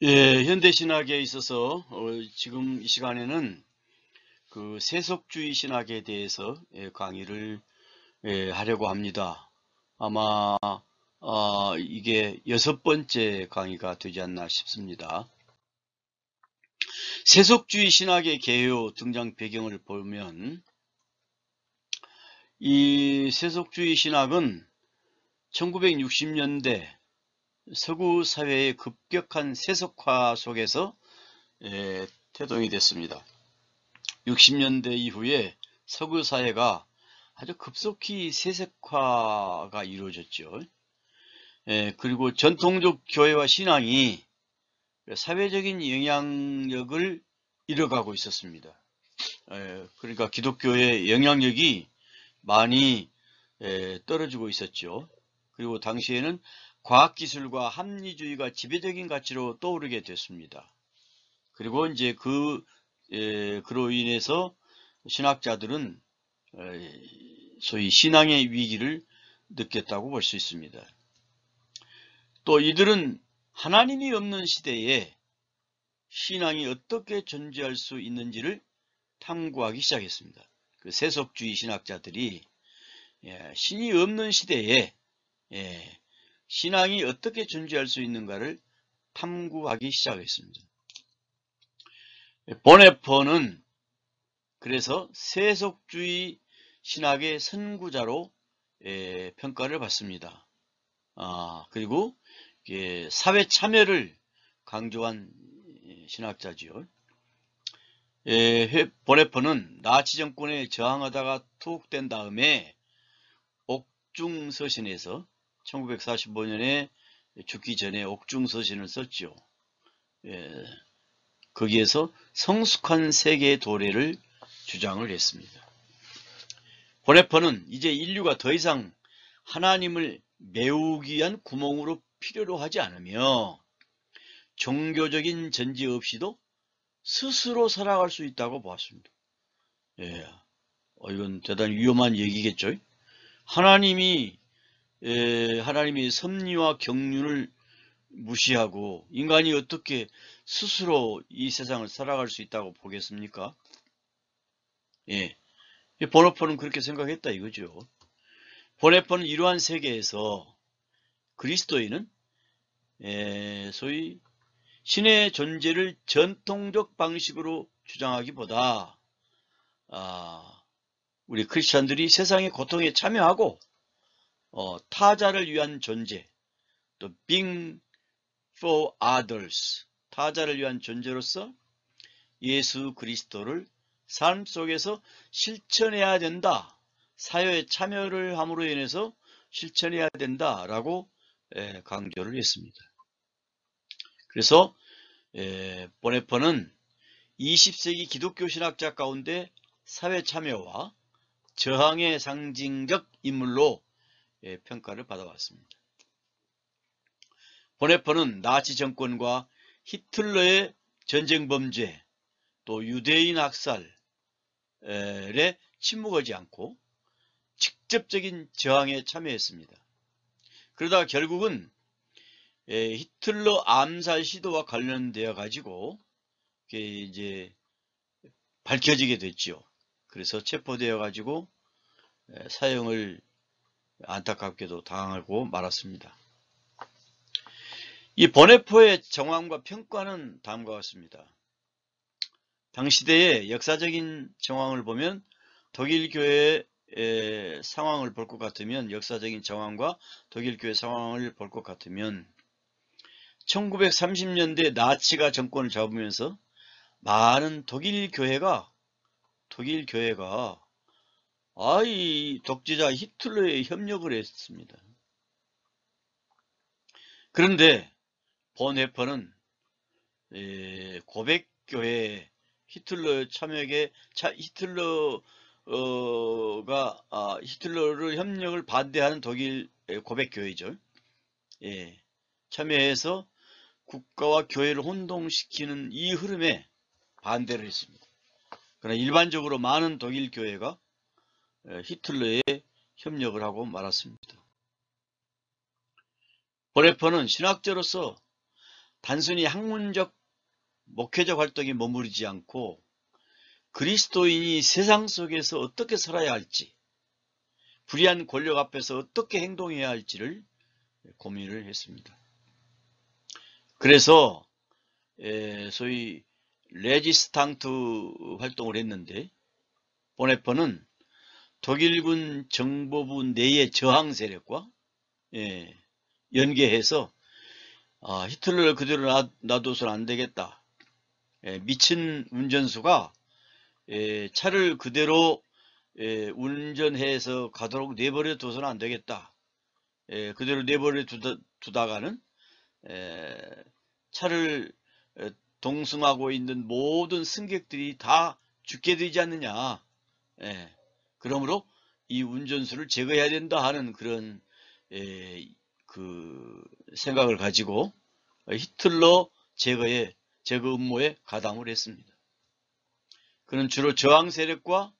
예, 현대 신학에 있어서 지금 이 시간에는 그 세속주의 신학에 대해서 강의를 하려고 합니다. 아마 이게 6번째 강의가 되지 않나 싶습니다. 세속주의 신학의 개요 등장 배경을 보면 이 세속주의 신학은 1960년대 서구 사회의 급격한 세속화 속에서 태동이 됐습니다. 60년대 이후에 서구 사회가 아주 급속히 세속화가 이루어졌죠. 그리고 전통적 교회와 신앙이 사회적인 영향력을 잃어가고 있었습니다. 그러니까 기독교의 영향력이 많이 떨어지고 있었죠. 그리고 당시에는 과학기술과 합리주의가 지배적인 가치로 떠오르게 됐습니다. 그리고 이제 그로 인해서 신학자들은 소위 신앙의 위기를 느꼈다고 볼 수 있습니다. 또 이들은 하나님이 없는 시대에 신앙이 어떻게 존재할 수 있는지를 탐구하기 시작했습니다. 그 세속주의 신학자들이 신이 없는 시대에 신앙이 어떻게 존재할 수 있는가를 탐구하기 시작했습니다. 보네퍼는 그래서 세속주의 신학의 선구자로 평가를 받습니다. 그리고 사회 참여를 강조한 신학자지요. 보네퍼는 나치 정권에 저항하다가 투옥된 다음에 옥중서신에서 1945년에 죽기 전에 옥중서신을 썼죠. 거기에서 성숙한 세계의 도래를 주장을 했습니다. 보네퍼는 이제 인류가 더 이상 하나님을 메우기 위한 구멍으로 필요로 하지 않으며 종교적인 전제 없이도 스스로 살아갈 수 있다고 보았습니다. 이건 대단히 위험한 얘기겠죠. 하나님의 섭리와 경륜을 무시하고 인간이 어떻게 스스로 이 세상을 살아갈 수 있다고 보겠습니까? 보네퍼는 그렇게 생각했다 이거죠. 보네퍼는 이러한 세계에서 그리스도인은 소위 신의 존재를 전통적 방식으로 주장하기보다 우리 크리스찬들이 세상의 고통에 참여하고 타자를 위한 존재, 또 being for others, 타자를 위한 존재로서 예수 그리스도를 삶 속에서 실천해야 된다. 사회에 참여를 함으로 인해서 실천해야 된다라고 강조를 했습니다. 그래서 보네퍼는 20세기 기독교 신학자 가운데 사회 참여와 저항의 상징적 인물로 평가를 받아왔습니다. 보네퍼는 나치 정권과 히틀러의 전쟁 범죄, 또 유대인 학살에 침묵하지 않고 직접적인 저항에 참여했습니다. 그러다 결국은 히틀러 암살 시도와 관련되어 가지고 이제 밝혀지게 됐죠. 그래서 체포되어 가지고 사형을 안타깝게도 당하고 말았습니다. 이 보네퍼의 정황과 평가는 다음과 같습니다. 당시대의 역사적인 정황을 보면 독일 교회의 상황을 볼 것 같으면 역사적인 정황과 독일 교회 상황을 볼 것 같으면 1930년대 나치가 정권을 잡으면서 많은 독일 교회가 이 독재자 히틀러에 협력을 했습니다. 그런데 보네퍼는 고백교회 히틀러 참여에 히틀러를 협력을 반대하는 독일 고백교회죠. 참여해서 국가와 교회를 혼동시키는 이 흐름에 반대를 했습니다. 그러나 일반적으로 많은 독일 교회가 히틀러에 협력을 하고 말았습니다. 보네퍼는 신학자로서 단순히 학문적 목회적 활동에 머무르지 않고 그리스도인이 세상 속에서 어떻게 살아야 할지, 불의한 권력 앞에서 어떻게 행동해야 할지를 고민을 했습니다. 그래서 소위 레지스탕트 활동을 했는데, 보네퍼는 독일군 정보부 내의 저항 세력과 연계해서 히틀러를 그대로 놔둬서는 안 되겠다. 미친 운전수가 차를 그대로 운전해서 가도록 내버려 둬서는 안 되겠다. 그대로 내버려 두다가는 차를 동승하고 있는 모든 승객들이 다 죽게 되지 않느냐. 그러므로 이 운전수를 제거해야 된다 하는 그런 그 생각을 가지고 히틀러 제거 음모에 가담을 했습니다. 그는 주로 저항 세력과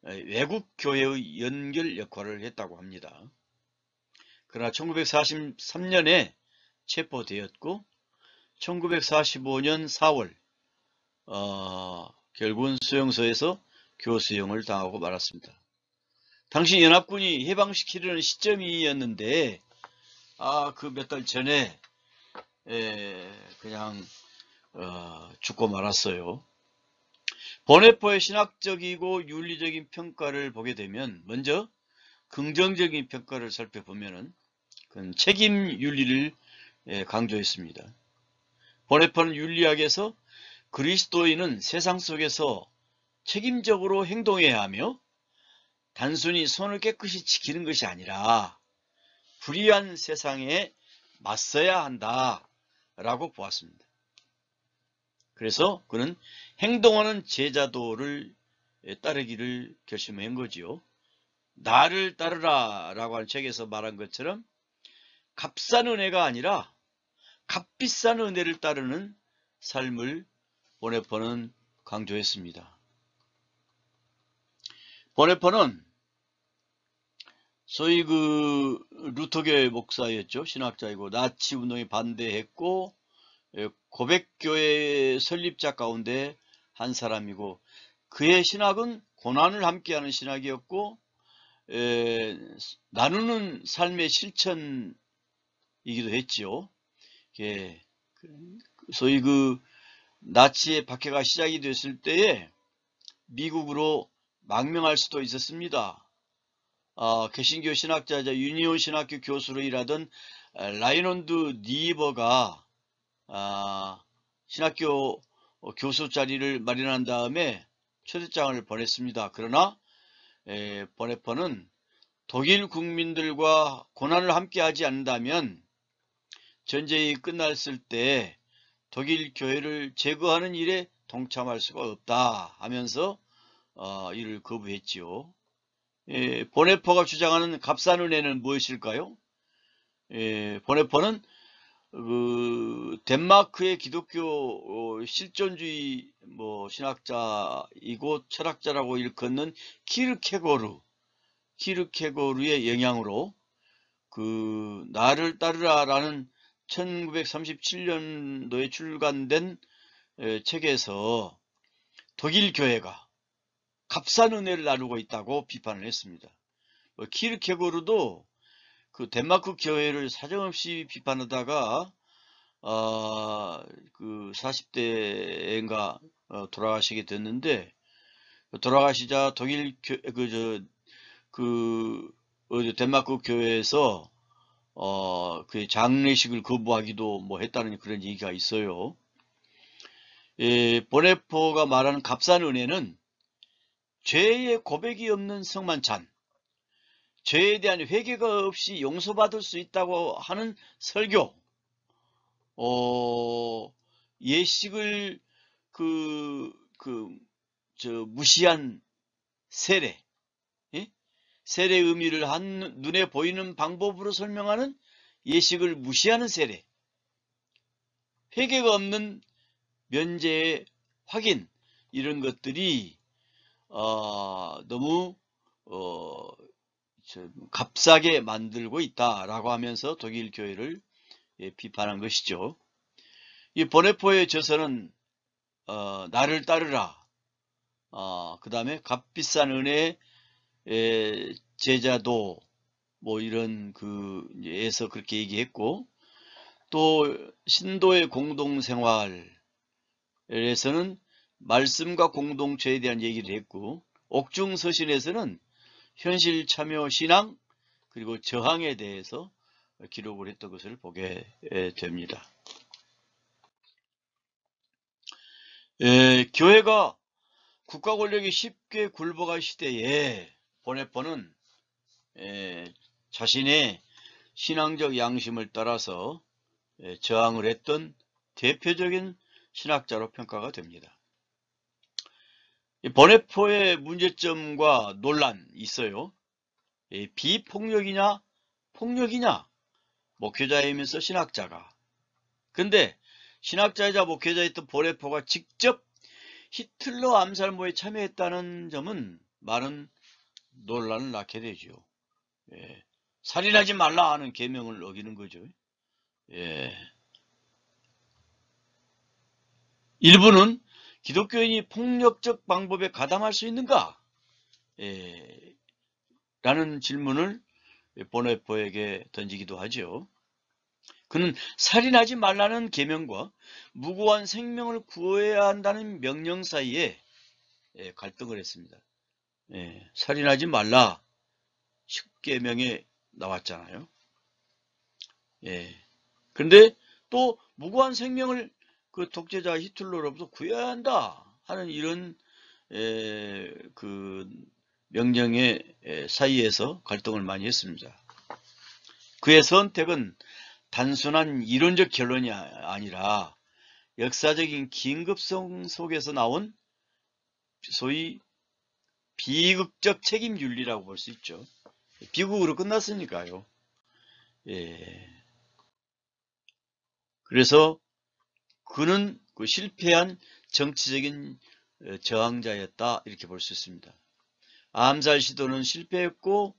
외국 교회의 연결 역할을 했다고 합니다. 그러나 1943년에 체포되었고 1945년 4월 결국은 수용소에서 교수형을 당하고 말았습니다. 당시 연합군이 해방시키려는 시점이었는데 그 몇 달 전에 그냥 죽고 말았어요. 보네퍼의 신학적이고 윤리적인 평가를 보게 되면 먼저 긍정적인 평가를 살펴보면은 그건 책임 윤리를 강조했습니다. 보네퍼는 윤리학에서 그리스도인은 세상 속에서 책임적으로 행동해야 하며 단순히 손을 깨끗이 지키는 것이 아니라 불의한 세상에 맞서야 한다라고 보았습니다. 그래서 그는 행동하는 제자도를 따르기를 결심한 거지요. 나를 따르라 라고 하는 책에서 말한 것처럼 값싼 은혜가 아니라 값비싼 은혜를 따르는 삶을 보네퍼는 강조했습니다. 보네퍼는 소위 그 루터교회 목사였죠. 신학자이고 나치 운동에 반대했고 고백교회 설립자 가운데 한 사람이고 그의 신학은 고난을 함께하는 신학이었고 나누는 삶의 실천이기도 했지요. 소위 그 나치의 박해가 시작이 됐을 때에 미국으로 망명할 수도 있었습니다. 개신교 신학자이자 유니온 신학교 교수로 일하던 라이논드 니버가 신학교 교수 자리를 마련한 다음에 초대장을 보냈습니다. 그러나 보네퍼는 독일 국민들과 고난을 함께하지 않는다면 전쟁이 끝났을 때 독일 교회를 제거하는 일에 동참할 수가 없다 하면서 이를 거부했지요. 보네퍼가 주장하는 값싼 은혜는 무엇일까요? 보네퍼는 덴마크의 기독교 실존주의 신학자이고 철학자라고 일컫는 키르케고르의 영향으로 나를 따르라라는 1937년도에 출간된 책에서 독일 교회가 값싼 은혜를 나누고 있다고 비판을 했습니다. 키르케고르도 그 덴마크 교회를 사정없이 비판하다가 그 40대인가 돌아가시게 됐는데, 돌아가시자 독일 덴마크 교회에서 그 장례식을 거부하기도 했다는 그런 얘기가 있어요. 보네퍼가 말하는 값싼 은혜는 죄의 고백이 없는 성만찬, 죄에 대한 회개가 없이 용서받을 수 있다고 하는 설교, 예식을 무시한 세례, 세례의 의미를 눈에 보이는 방법으로 설명하는 예식을 무시하는 세례, 회개가 없는 면죄의 확인, 이런 것들이 너무 값싸게 만들고 있다라고 하면서 독일 교회를 비판한 것이죠. 이 보네포의 저서는 나를 따르라. 그 다음에 값비싼 은혜의 제자도 뭐 이런 에서 그렇게 얘기했고, 또 신도의 공동생활에서는 말씀과 공동체에 대한 얘기를 했고, 옥중서신에서는 현실 참여 신앙 그리고 저항에 대해서 기록을 했던 것을 보게 됩니다. 교회가 국가 권력이 쉽게 굴복할 시대에 보네포는 자신의 신앙적 양심을 따라서 저항을 했던 대표적인 신학자로 평가가 됩니다. 보네포의 문제점과 논란이 있어요. 비폭력이냐 폭력이냐, 목회자이면서 신학자가. 근데 신학자이자 목회자였던 보네포가 직접 히틀러 암살모에 참여했다는 점은 많은 논란을 낳게 되죠. 살인하지 말라 하는 계명을 어기는 거죠. 일부는 기독교인이 폭력적 방법에 가담할 수 있는가? 라는 질문을 보네포에게 던지기도 하죠. 그는 살인하지 말라는 계명과 무고한 생명을 구해야 한다는 명령 사이에 갈등을 했습니다. 살인하지 말라 10계명에 나왔잖아요. 그런데 또 무고한 생명을 그 독재자 히틀러로부터 구해야 한다 하는 이런 그 명령의 사이에서 갈등을 많이 했습니다. 그의 선택은 단순한 이론적 결론이 아니라 역사적인 긴급성 속에서 나온 소위 비극적 책임윤리라고 볼 수 있죠. 비극으로 끝났으니까요. 그래서 그는 그 실패한 정치적인 저항자였다 이렇게 볼 수 있습니다. 암살 시도는 실패했고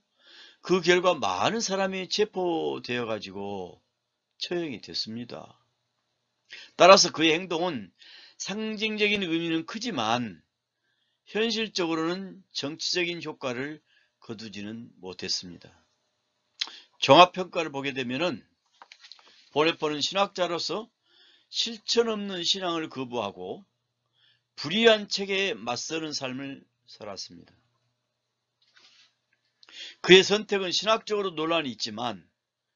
그 결과 많은 사람이 체포되어 가지고 처형이 됐습니다. 따라서 그의 행동은 상징적인 의미는 크지만 현실적으로는 정치적인 효과를 거두지는 못했습니다. 종합평가를 보게 되면은 보네포는 신학자로서 실천 없는 신앙을 거부하고 불의한 체계에 맞서는 삶을 살았습니다. 그의 선택은 신학적으로 논란이 있지만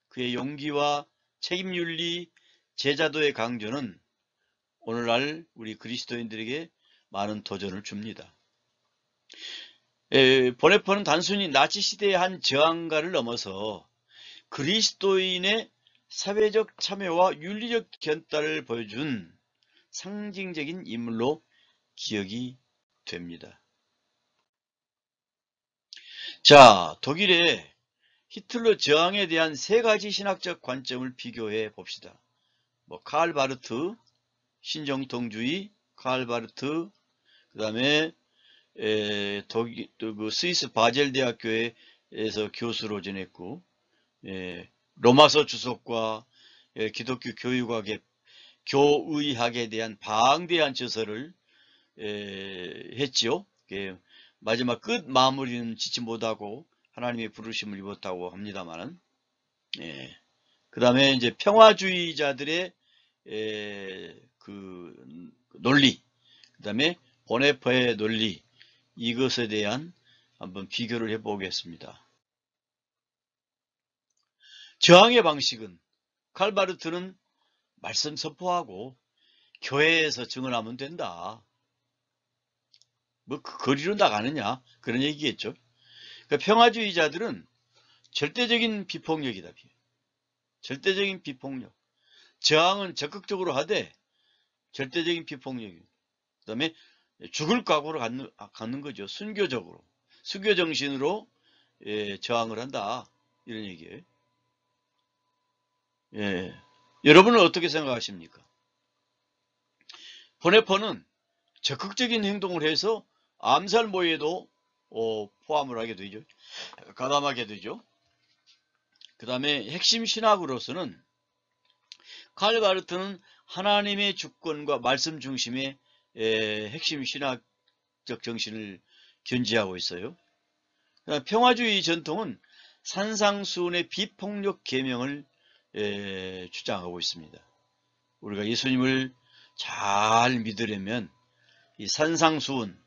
그의 용기와 책임윤리, 제자도의 강조는 오늘날 우리 그리스도인들에게 많은 도전을 줍니다. 보네포는 단순히 나치 시대의 한 저항가를 넘어서 그리스도인의 사회적 참여와 윤리적 견달을 보여준 상징적인 인물로 기억이 됩니다. 자, 독일의 히틀러 저항에 대한 세 가지 신학적 관점을 비교해 봅시다. 칼 바르트, 신정통주의, 칼 바르트, 그 다음에 스위스 바젤 대학교에서 교수로 지냈고, 로마서 주석과 기독교 교의학에 대한 방대한 저서를 했지요. 마지막 끝 마무리는 짓지 못하고 하나님의 부르심을 입었다고 합니다만은, 그 다음에 이제 평화주의자들의 그 논리, 그 다음에 보네포의 논리, 이것에 대한 한번 비교를 해보겠습니다. 저항의 방식은 칼바르트는 말씀 선포하고 교회에서 증언하면 된다. 그 거리로 나가느냐 그런 얘기겠죠. 그러니까 평화주의자들은 절대적인 비폭력이다. 절대적인 비폭력. 저항은 적극적으로 하되 절대적인 비폭력입니다. 그 다음에 죽을 각오로 갖는 거죠. 순교적으로. 순교 정신으로 저항을 한다. 이런 얘기예요. 여러분은 어떻게 생각하십니까? 보네포는 적극적인 행동을 해서 암살 모의에도 포함을 하게 되죠. 가담하게 되죠. 그 다음에 핵심 신학으로서는 칼 바르트는 하나님의 주권과 말씀 중심의 핵심 신학적 정신을 견지하고 있어요. 평화주의 전통은 산상수훈의 비폭력 계명을 주장하고 있습니다. 우리가 예수님을 잘 믿으려면 이 산상수훈,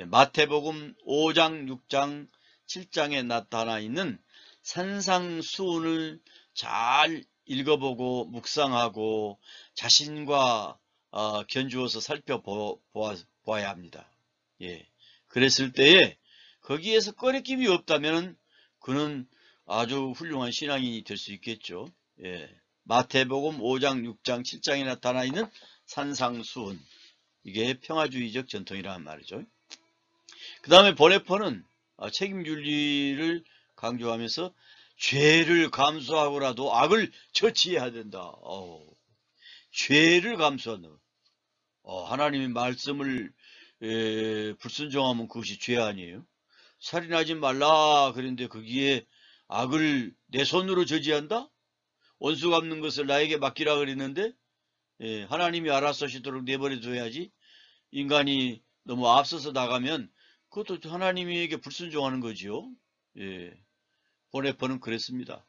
마태복음 5장, 6장, 7장에 나타나 있는 산상수훈을 잘 읽어보고 묵상하고 자신과 견주어서 살펴보아야 합니다. 예. 그랬을 때에 거기에서 꺼리낌이 없다면 그는 아주 훌륭한 신앙인이 될 수 있겠죠. 예. 마태복음 5장, 6장, 7장에 나타나 있는 산상수훈, 이게 평화주의적 전통이라는 말이죠. 그 다음에 보네퍼는 책임윤리를 강조하면서 죄를 감수하고라도 악을 처치해야 된다. 죄를 감수한다. 하나님의 말씀을 불순종하면 그것이 죄 아니에요? 살인하지 말라 그랬는데 거기에 악을 내 손으로 저지한다? 원수 갚는 것을 나에게 맡기라 그랬는데 하나님이 알아서 하시도록 내버려 둬야지. 인간이 너무 앞서서 나가면 그것도 하나님에게 불순종하는 거지요. 예. 보네퍼는 그랬습니다.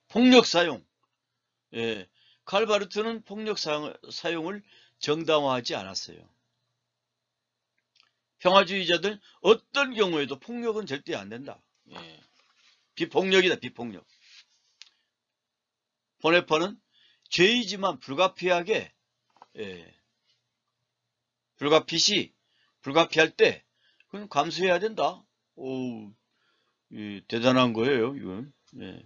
폭력 사용. 예. 칼 바르트는 폭력 사용을 정당화하지 않았어요. 평화주의자들 어떤 경우에도 폭력은 절대 안 된다. 예. 비폭력이다, 비폭력. 보네퍼는 죄이지만 불가피하게, 불가피할 때 그건 감수해야 된다. 대단한 거예요, 이건. 예.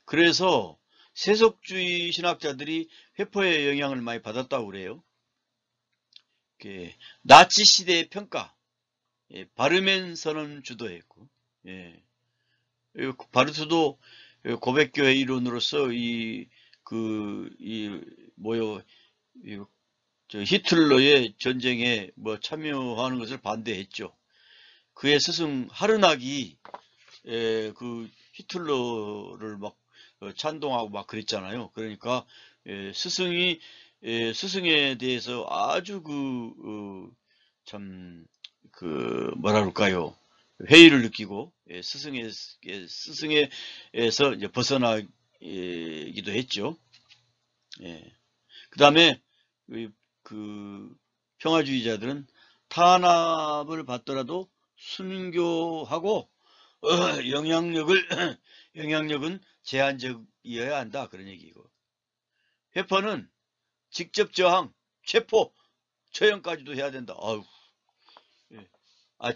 그래서 세속주의 신학자들이 회포의 영향을 많이 받았다고 그래요. 나치 시대의 평가, 바르멘 주도했고, 바르트도 고백교회 일원으로서 히틀러의 전쟁에 참여하는 것을 반대했죠. 그의 스승 하르낙이 그 히틀러를 막 찬동하고 막 그랬잖아요. 그러니까 스승에 대해서 아주 뭐라 그럴까요? 회의를 느끼고 스승에서 이제 벗어나기도 했죠. 그 다음에 그 평화주의자들은 탄압을 받더라도 순교하고 영향력은 제한적이어야 한다, 그런 얘기고. 회퍼는 직접 저항, 체포, 처형까지도 해야 된다.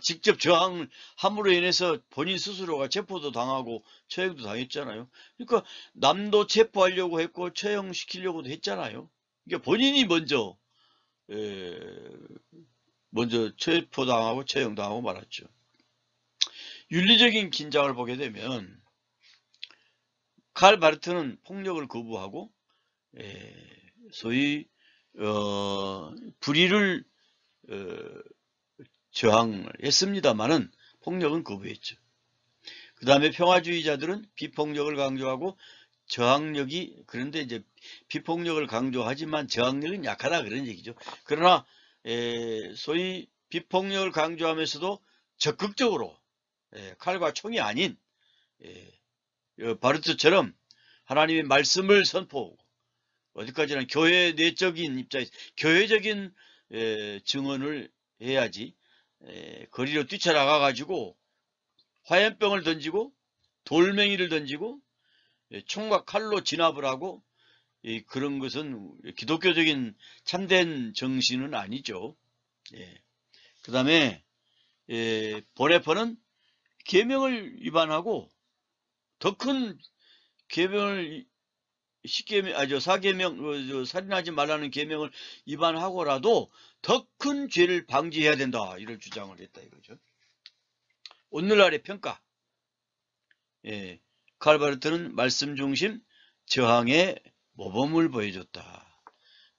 직접 저항을 함으로 인해서 본인 스스로가 체포도 당하고 처형도 당했잖아요. 그러니까 남도 체포하려고 했고 처형시키려고도 했잖아요. 그러니까 본인이 먼저 체포당하고 처형당하고 말았죠. 윤리적인 긴장을 보게 되면 칼 바르트는 폭력을 거부하고 소위 불의를 저항을 했습니다만은 폭력은 거부했죠. 그 다음에 평화주의자들은 비폭력을 강조하고 저항력이, 그런데 이제 비폭력을 강조하지만 저항력은 약하다, 그런 얘기죠. 그러나 소위 비폭력을 강조하면서도 적극적으로 칼과 총이 아닌 바르트처럼 하나님의 말씀을 선포하고, 어디까지나 교회 내적인 입장에서 교회적인 증언을 해야지 거리로 뛰쳐나가 가지고 화염병을 던지고 돌멩이를 던지고 총과 칼로 진압을 하고 그런 것은 기독교적인 참된 정신은 아니죠. 그 다음에 보네퍼는 계명을 위반하고 더 큰 계명을 사계명, 살인하지 말라는 계명을 위반하고라도 더 큰 죄를 방지해야 된다, 이런 주장을 했다 이거죠. 오늘날의 평가. 칼 바르트는 말씀 중심 저항의 모범을 보여줬다.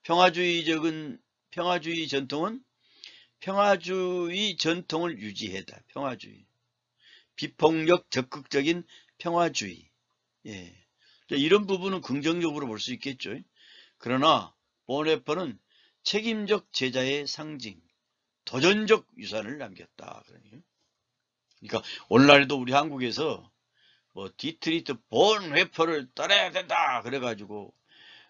평화주의 전통은 평화주의 전통을 유지했다. 평화주의. 비폭력 적극적인 평화주의. 이런 부분은 긍정적으로 볼 수 있겠죠. 그러나 보네퍼는 책임적 제자의 상징, 도전적 유산을 남겼다. 그러니까 오늘날에도 우리 한국에서 뭐 디트리트 본네퍼를 따라야 된다 그래가지고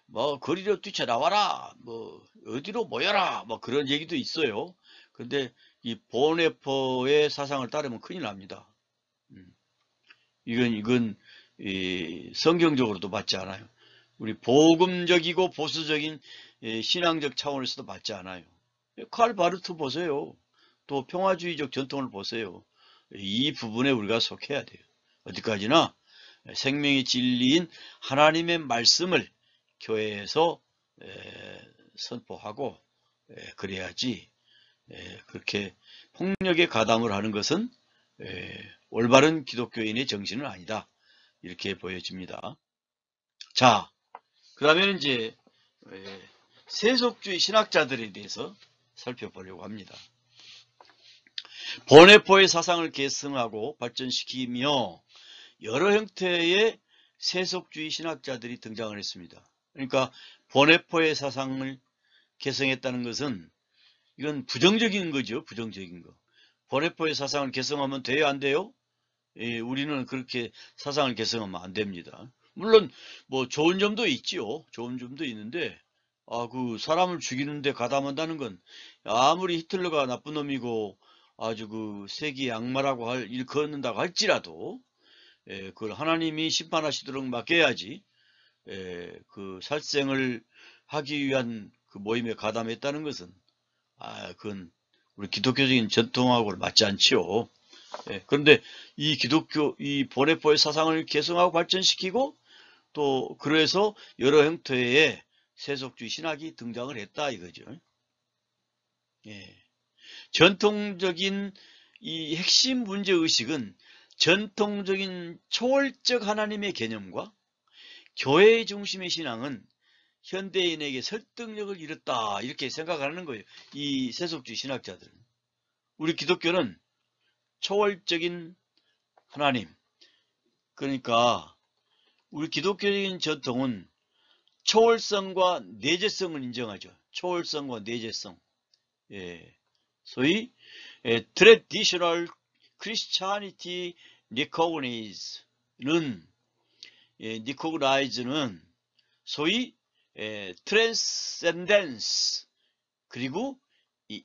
뭐 거리로 뛰쳐나와라, 뭐 어디로 모여라, 뭐 그런 얘기도 있어요. 근데 이 본네퍼의 사상을 따르면 큰일 납니다. 이건 성경적으로도 맞지 않아요. 우리 복음적이고 보수적인 신앙적 차원에서도 맞지 않아요. 칼 바르트 보세요. 또 평화주의적 전통을 보세요. 이 부분에 우리가 속해야 돼요. 어디까지나 생명의 진리인 하나님의 말씀을 교회에서 선포하고 그래야지 그렇게 폭력에 가담을 하는 것은 올바른 기독교인의 정신은 아니다. 이렇게 보여집니다. 자, 그러면 이제 세속주의 신학자들에 대해서 살펴보려고 합니다. 보네포의 사상을 계승하고 발전시키며 여러 형태의 세속주의 신학자들이 등장을 했습니다. 그러니까 보네포의 사상을 계승했다는 것은 이건 부정적인 거죠. 부정적인 거. 보네포의 사상을 계승하면 돼요? 안 돼요? 우리는 그렇게 사상을 계승하면 안 됩니다. 물론 뭐 좋은 점도 있지요. 좋은 점도 있는데 그 사람을 죽이는데 가담한다는 건 아무리 히틀러가 나쁜 놈이고 아주 그 세계 악마라고 일컫는다고 할지라도 그걸 하나님이 심판하시도록 맡겨야지 그 살생을 하기 위한 그 모임에 가담했다는 것은 그건 우리 기독교적인 전통하고는 맞지 않지요. 그런데 이 보네포의 사상을 계승하고 발전시키고 또 그래서 여러 형태의 세속주의 신학이 등장을 했다 이거죠. 전통적인 이 핵심 문제의식은 전통적인 초월적 하나님의 개념과 교회 중심의 신앙은 현대인에게 설득력을 잃었다 이렇게 생각하는 거예요. 이 세속주의 신학자들은. 우리 기독교는 초월적인 하나님, 그러니까 우리 기독교적인 전통은 초월성과 내재성을 인정하죠. 초월성과 내재성. 소위 traditional Christianity recognize는 소위 transcendence 그리고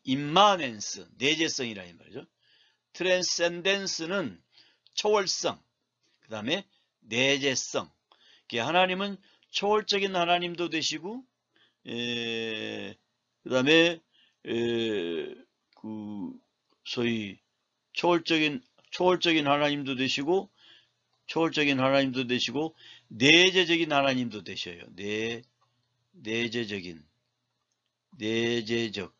immanence 내재성이라 이 말이죠. transcendence는 초월성, 그 다음에 내재성. 하나님은 초월적인 하나님도 되시고, 그 다음에 소위 초월적인 하나님도 되시고, 내재적인 하나님도 되셔요. 내재적.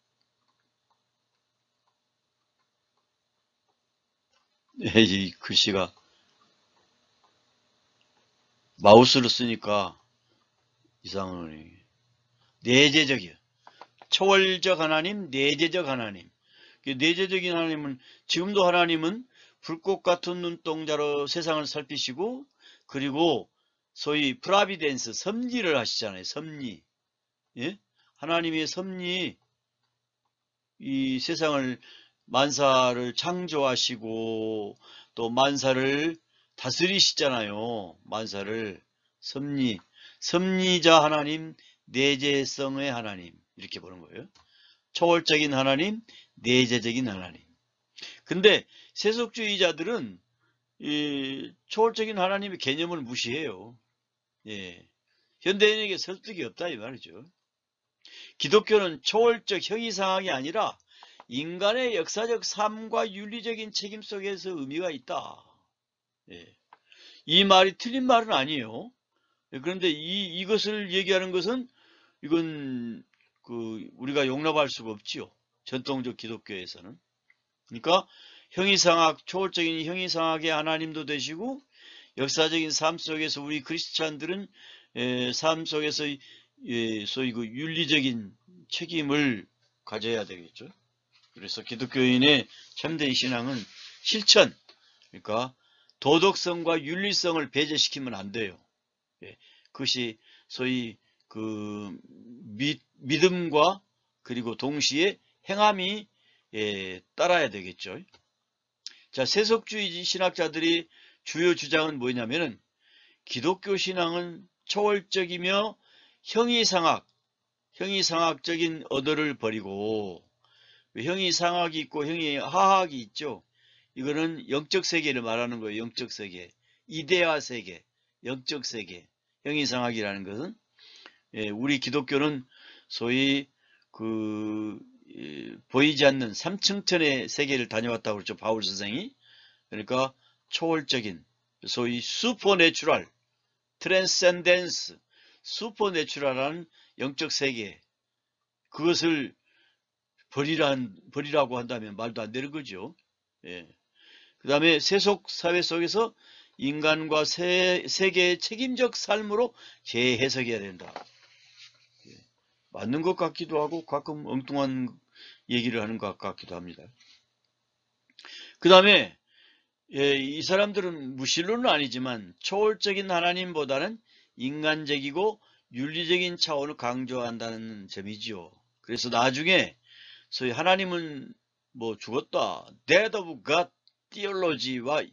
이 글씨가 마우스를 쓰니까 이상하네. 내재적이요. 초월적 하나님, 내재적 하나님. 내재적인 하나님은 지금도 하나님은 불꽃 같은 눈동자로 세상을 살피시고 그리고 소위 프라비덴스 섭리를 하시잖아요. 섭리. 하나님의 섭리 이 세상을 만사를 창조하시고 또 만사를 다스리시잖아요. 만사를 섭리자 하나님, 내재성의 하나님 이렇게 보는 거예요. 초월적인 하나님, 내재적인 하나님. 근데 세속주의자들은 이 초월적인 하나님의 개념을 무시해요. 현대인에게 설득이 없다 이 말이죠. 기독교는 초월적 형이상학이 아니라 인간의 역사적 삶과 윤리적인 책임 속에서 의미가 있다. 이 말이 틀린 말은 아니에요. 그런데 이것을 얘기하는 것은 이건 우리가 용납할 수가 없지요. 전통적 기독교에서는. 그러니까 형이상학, 초월적인 형이상학의 하나님도 되시고 역사적인 삶 속에서 우리 크리스찬들은 삶 속에서 소위 그 윤리적인 책임을 가져야 되겠죠. 그래서 기독교인의 참된 신앙은 실천, 그러니까 도덕성과 윤리성을 배제시키면 안 돼요. 예, 그것이 소위 믿음과 그리고 동시에 행함이 따라야 되겠죠. 자, 세속주의 신학자들이 주요 주장은 뭐냐면은 기독교 신앙은 초월적이며 형이상학적인 언어를 버리고, 형이상학이 있고 형이하학이 있죠. 이거는 영적 세계를 말하는 거예요. 영적 세계, 이데아 세계, 영적 세계. 형이상학이라는 것은 우리 기독교는 소위 보이지 않는 삼층천의 세계를 다녀왔다고 그랬죠. 바울 선생이. 그러니까 초월적인 소위 슈퍼내추럴, 트랜센덴스, 슈퍼내추럴한 영적 세계, 그것을 버리라고 한다면 말도 안 되는 거죠. 예. 그 다음에 세속 사회 속에서 인간과 세계의 책임적 삶으로 재해석해야 된다. 예. 맞는 것 같기도 하고 가끔 엉뚱한 얘기를 하는 것 같기도 합니다. 그 다음에 이 사람들은 무신론은 아니지만 초월적인 하나님보다는 인간적이고 윤리적인 차원을 강조한다는 점이지요. 그래서 나중에 소위 하나님은 뭐 죽었다, dead of God theology와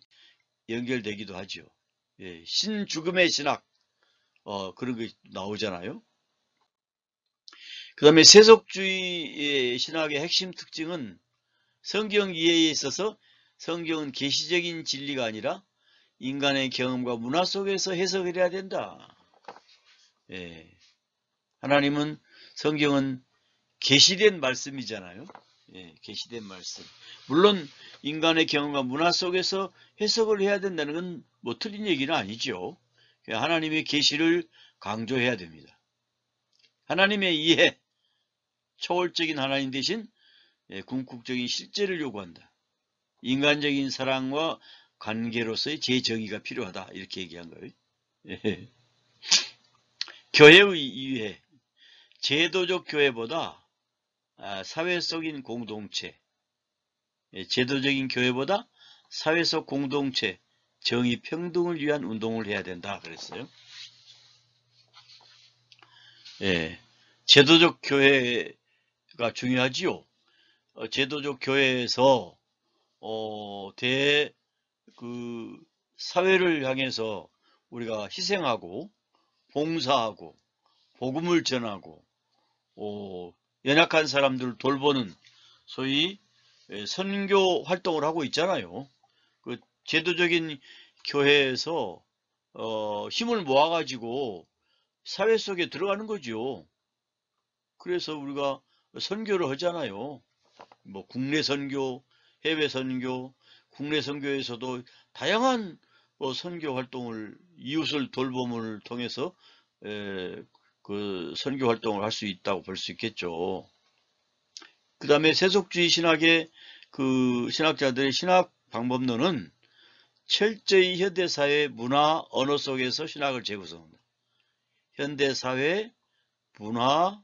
연결되기도 하죠. 예, 신죽음의 신학, 그런 게 나오잖아요. 그 다음에 세속주의 신학의 핵심 특징은 성경 이해에 있어서 성경은 계시적인 진리가 아니라 인간의 경험과 문화 속에서 해석을 해야 된다. 예, 하나님은, 성경은 계시된 말씀이잖아요. 예, 계시된 말씀. 물론 인간의 경험과 문화 속에서 해석을 해야 된다는 건 뭐 틀린 얘기는 아니죠. 하나님의 계시를 강조해야 됩니다. 하나님의 이해, 초월적인 하나님 대신 궁극적인 실제를 요구한다. 인간적인 사랑과 관계로서의 재정의가 필요하다. 이렇게 얘기한 거예요. 예. 교회의 이해, 제도적 교회보다 사회 속인 공동체, 제도적인 교회보다 사회 속 공동체, 정의 평등을 위한 운동을 해야 된다 그랬어요. 예, 제도적 교회가 중요하지요. 제도적 교회에서 사회를 향해서 우리가 희생하고 봉사하고 복음을 전하고 연약한 사람들을 돌보는 소위 선교 활동을 하고 있잖아요. 그 제도적인 교회에서 힘을 모아가지고 사회 속에 들어가는 거죠. 그래서 우리가 선교를 하잖아요. 뭐 국내 선교, 해외 선교, 국내 선교에서도 다양한 선교 활동을, 이웃을 돌봄을 통해서 그 선교 활동을 할 수 있다고 볼 수 있겠죠. 그 다음에 세속주의 신학의 신학자들의 신학 방법론은 철저히 현대사회 문화 언어 속에서 신학을 재구성한다. 현대사회 문화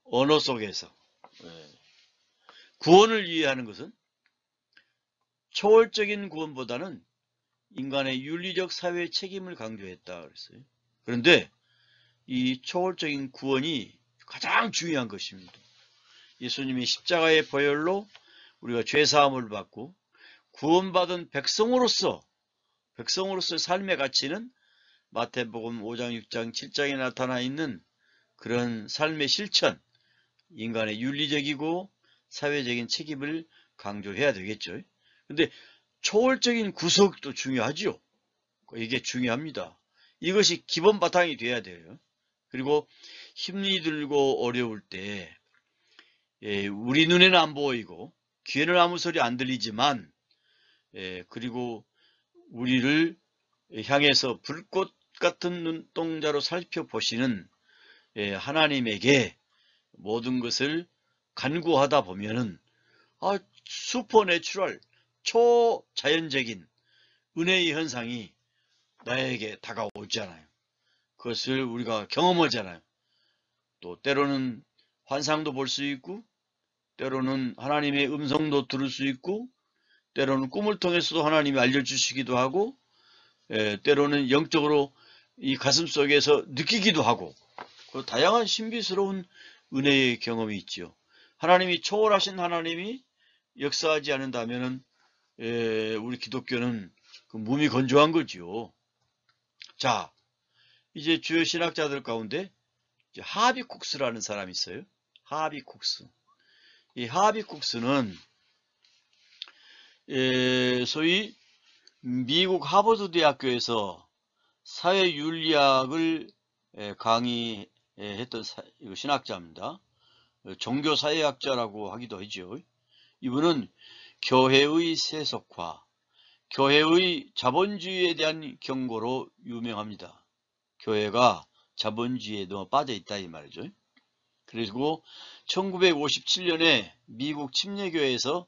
언어 속에서 구원을 이해하는 것은 초월적인 구원보다는 인간의 윤리적 사회 책임을 강조했다 그랬어요. 그런데 이 초월적인 구원이 가장 중요한 것입니다. 예수님이 십자가의 보혈로 우리가 죄사함을 받고 구원받은 백성으로서의 삶의 가치는 마태복음 5장, 6장, 7장에 나타나 있는 그런 삶의 실천, 인간의 윤리적이고 사회적인 책임을 강조해야 되겠죠. 근데 초월적인 구속도 중요하죠. 이게 중요합니다. 이것이 기본 바탕이 돼야 돼요. 그리고 힘이 들고 어려울 때 우리 눈에는 안 보이고 귀에는 아무 소리 안 들리지만 그리고 우리를 향해서 불꽃 같은 눈동자로 살펴보시는 하나님에게 모든 것을 간구하다 보면은 슈퍼내추럴, 초자연적인 은혜의 현상이 나에게 다가오잖아요. 그것을 우리가 경험하잖아요. 또 때로는 환상도 볼 수 있고, 때로는 하나님의 음성도 들을 수 있고, 때로는 꿈을 통해서도 하나님이 알려주시기도 하고, 때로는 영적으로 이 가슴 속에서 느끼기도 하고 그 다양한 신비스러운 은혜의 경험이 있죠. 하나님이 초월하신 하나님이 역사하지 않는다면은 우리 기독교는 그 몸이 건조한 거지요. 자, 이제 주요 신학자들 가운데 하비쿡스라는 사람이 있어요. 하비쿡스. 이 하비쿡스는 소위 미국 하버드 대학교에서 사회윤리학을 강의했던 신학자입니다. 종교사회학자라고 하기도 하죠. 이분은 교회의 세속화, 교회의 자본주의에 대한 경고로 유명합니다. 교회가 자본주의에 너무 빠져 있다 이 말이죠. 그리고 1957년에 미국 침례교회에서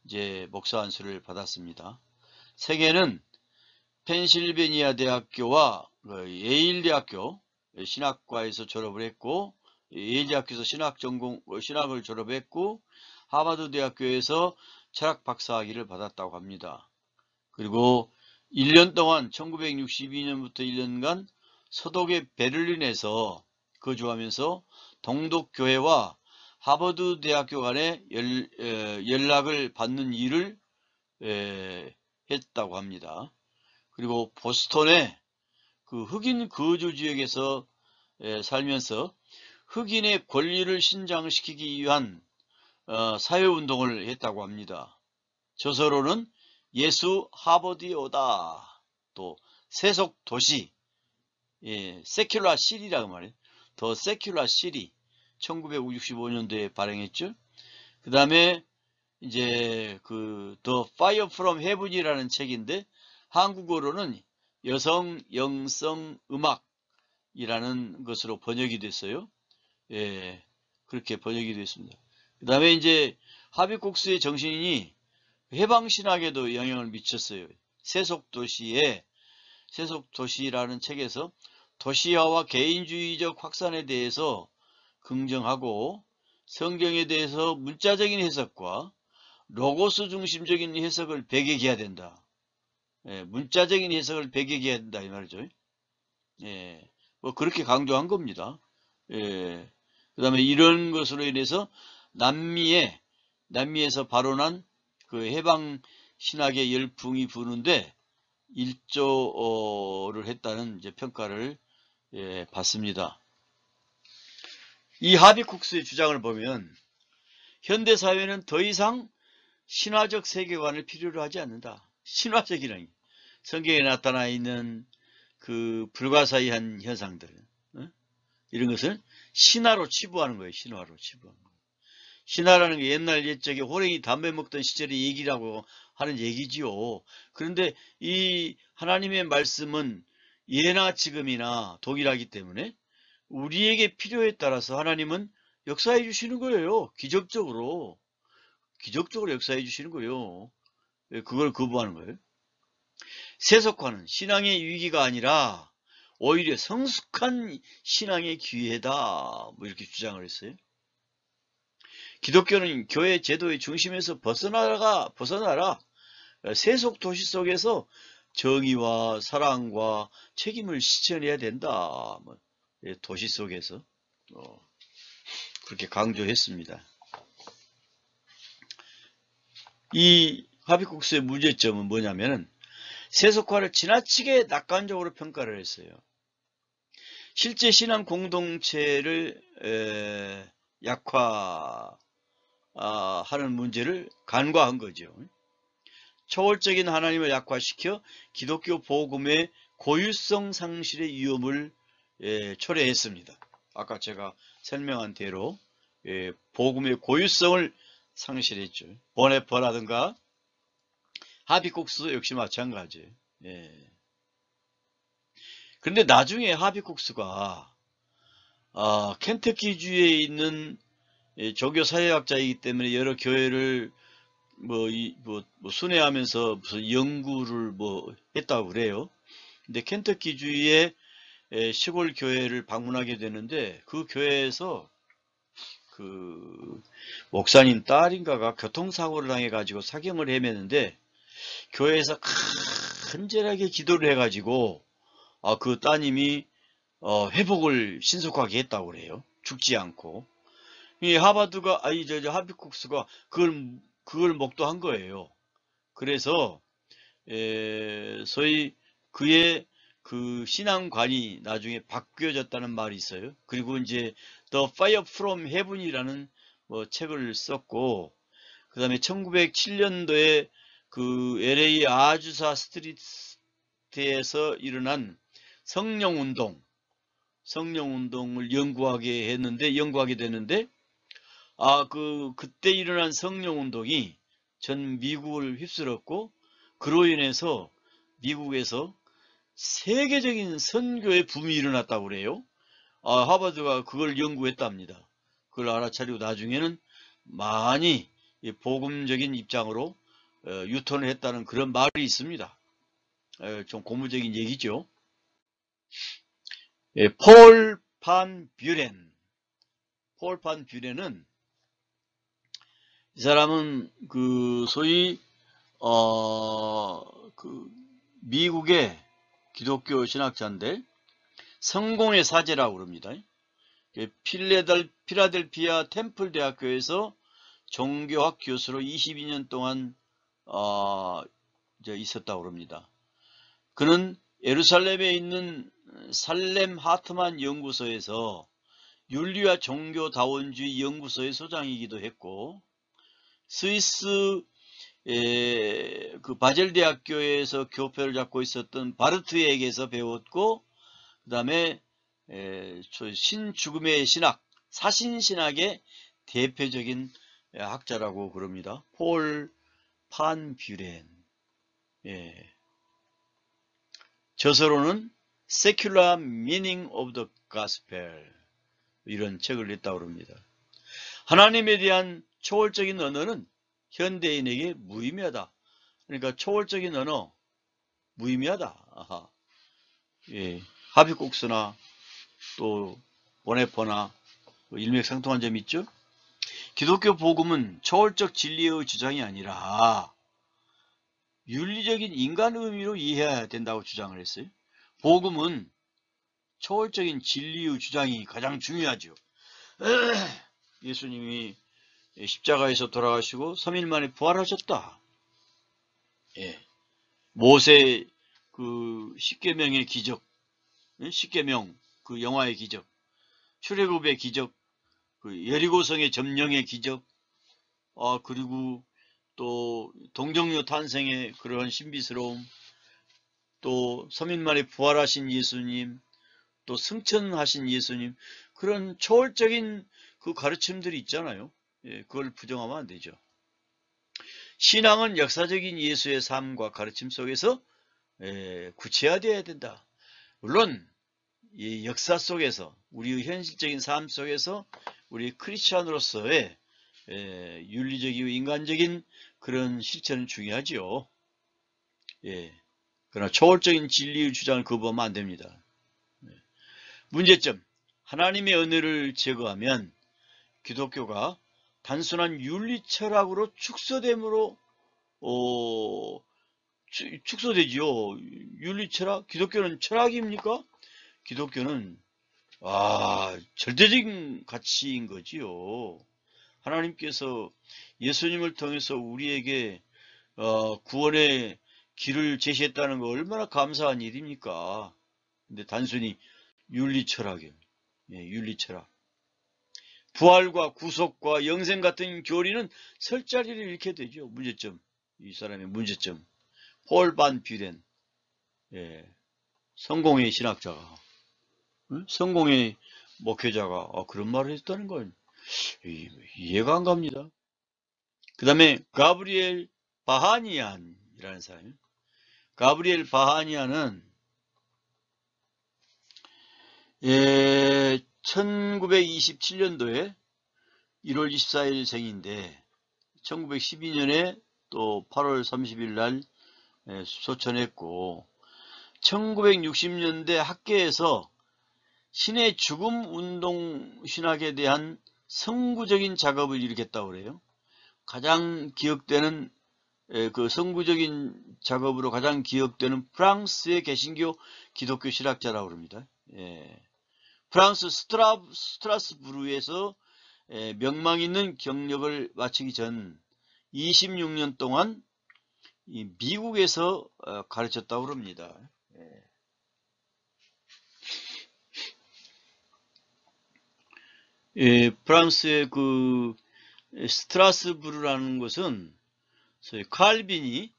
이제 목사 안수를 받았습니다. 생애는 펜실베니아 대학교와 예일 대학교 신학과에서 졸업을 했고, 예일 대학교에서 신학을 졸업했고, 하버드 대학교에서 철학 박사학위를 받았다고 합니다. 그리고 1년 동안 1962년부터 1년간 서독의 베를린에서 거주하면서 동독교회와 하버드 대학교 간에 연락을 받는 일을 했다고 합니다. 그리고 보스턴의 그 흑인 거주 지역에서 살면서 흑인의 권리를 신장시키기 위한 사회운동을 했다고 합니다. 저서로는 예수 하버드에 오다, 또 세속 도시, 세큘라 시리라고 말해요. 더 세큘라 시리 1965년도에 발행했죠. 그 다음에 이제 그 The Fire from Heaven이라는 책인데 한국어로는 여성 영성 음악이라는 것으로 번역이 됐어요. 그렇게 번역이 됐습니다. 그 다음에 이제 하비쿡스의 정신이 해방신학에도 영향을 미쳤어요. 세속도시라는 책에서 도시화와 개인주의적 확산에 대해서 긍정하고 성경에 대해서 문자적인 해석과 로고스 중심적인 해석을 배격해야 된다. 문자적인 해석을 배격해야 된다 이 말이죠. 뭐 그렇게 강조한 겁니다. 그 다음에 이런 것으로 인해서 남미에서 발원한 그 해방 신학의 열풍이 부는데 일조를 했다는 이제 평가를 받습니다. 이 하비쿡스의 주장을 보면 현대 사회는 더 이상 신화적 세계관을 필요로 하지 않는다. 신화적이라니 성경에 나타나 있는 그 불가사의한 현상들, 이런 것을 신화로 치부하는 거예요. 신화로 치부하는 거예요. 신화라는 게 옛날 옛적에 호랭이 담배 먹던 시절의 얘기라고 하는 얘기지요. 그런데 이 하나님의 말씀은 예나 지금이나 동일하기 때문에 우리에게 필요에 따라서 하나님은 역사해 주시는 거예요. 기적적으로 역사해 주시는 거예요. 그걸 거부하는 거예요. 세속화는 신앙의 위기가 아니라 오히려 성숙한 신앙의 기회다, 뭐 이렇게 주장을 했어요. 기독교는 교회 제도의 중심에서 벗어나라. 세속 도시 속에서 정의와 사랑과 책임을 실천해야 된다. 뭐 도시 속에서 그렇게 강조했습니다. 이 하비쿡스의 문제점은 뭐냐면은 세속화를 지나치게 낙관적으로 평가를 했어요. 실제 신앙 공동체를 약화하는 문제를 간과한 거죠. 초월적인 하나님을 약화시켜 기독교 복음의 고유성 상실의 위험을 초래했습니다. 아까 제가 설명한 대로 복음의 고유성을 상실했죠. 보네퍼라든가 하비쿡스 역시 마찬가지예요. 그런데 나중에 하비쿡스가 켄터키주에 있는 종교사회학자이기 때문에 여러 교회를 순회하면서 무슨 연구를 했다고 그래요. 근데 켄터키주의 시골 교회를 방문하게 되는데 그 교회에서 그 목사님 딸인가가 교통사고를 당해가지고 사경을 헤매는데 교회에서 간절하게 기도를 해가지고 그 따님이 회복을 신속하게 했다고 그래요. 죽지 않고. 이 하버드가 하비쿡스가 그걸 목도한 거예요. 그래서 소위 그의 그 신앙관이 나중에 바뀌어졌다는 말이 있어요. 그리고 이제 The Fire from Heaven이라는 책을 썼고, 그 다음에 1907년도에 그 LA 아주사 스트리트에서 일어난 성령운동을 연구하게 됐는데, 그때 일어난 성령운동이 전 미국을 휩쓸었고, 그로 인해서 미국에서 세계적인 선교의 붐이 일어났다고 그래요. 하버드가 그걸 연구했답니다. 그걸 알아차리고 나중에는 많이 복음적인 입장으로 유턴을 했다는 그런 말이 있습니다. 좀 고무적인 얘기죠. 폴 판 뷰렌은 이 사람은 그 소위 그 미국의 기독교 신학자인데 성공의 사제라고 그럽니다. 필라델피아 템플 대학교에서 종교학 교수로 22년 동안 있었다고 그럽니다. 그는 예루살렘에 있는 살렘 하트만 연구소에서 윤리와 종교다원주의 연구소의 소장이기도 했고, 스위스 그 바젤 대학교에서 교표를 잡고 있었던 바르트에게서 배웠고, 그 다음에 신죽음의 신학, 사신신학의 대표적인 학자라고 그럽니다. 폴 판 뷰렌. 저서로는 Secular Meaning of the Gospel, 이런 책을 냈다고 합니다. 하나님에 대한 초월적인 언어는 현대인에게 무의미하다. 그러니까 초월적인 언어 무의미하다. 하비국스나 또 보네퍼나 일맥상통한 점이 있죠. 기독교 복음은 초월적 진리의 주장이 아니라 윤리적인 인간 의미로 이해해야 된다고 주장을 했어요. 복음은 초월적인 진리의 주장이 가장 중요하죠. 예수님이 십자가에서 돌아가시고 3일 만에 부활하셨다. 모세 그 십계명의 기적, 십계명 그 영화의 기적, 출애굽의 기적, 그 여리고성의 점령의 기적, 그리고 또 동정녀 탄생의 그러한 신비스러움, 또 3일 만에 부활하신 예수님, 또 승천하신 예수님, 그런 초월적인 그 가르침들이 있잖아요. 그걸 부정하면 안 되죠. 신앙은 역사적인 예수의 삶과 가르침 속에서 구체화되어야 된다. 물론 이 역사 속에서, 우리의 현실적인 삶 속에서 우리 크리스찬으로서의 윤리적이고 인간적인 그런 실천은 중요하지요. 그러나 초월적인 진리의 주장을 거부하면 안 됩니다. 문제점, 하나님의 은혜를 제거하면 기독교가 단순한 윤리 철학으로 축소됨으로 축소되지요. 윤리 철학? 기독교는 철학입니까? 기독교는 절대적인 가치인 거지요. 하나님께서 예수님을 통해서 우리에게 구원의 길을 제시했다는 거 얼마나 감사한 일입니까? 근데 단순히 윤리철학이에요. 윤리철학. 부활과 구속과 영생 같은 교리는 설 자리를 잃게 되죠. 문제점. 이 사람의 문제점. 폴 반 뷰렌. 성공의 신학자가, 성공의 목회자가 그런 말을 했다는 건 이해가 안 갑니다. 그 다음에 가브리엘 바하니안이라는 사람이에요. 가브리엘 바하니안은 1927년도에 1월 24일 생인데 1912년에 또 8월 30일 날 소천했고, 1960년대 학계에서 신의 죽음 운동 신학에 대한 선구적인 작업을 일으켰다고 그래요. 가장 기억되는 그 선구적인 작업으로 가장 기억되는 프랑스의 개신교 기독교 신학자라고 합니다. 프랑스 스트라스부르에서 명망 있는 경력을 마치기 전 26년 동안 미국에서 가르쳤다고 합니다. 프랑스의 그 스트라스부르라는 곳은 소위 칼빈이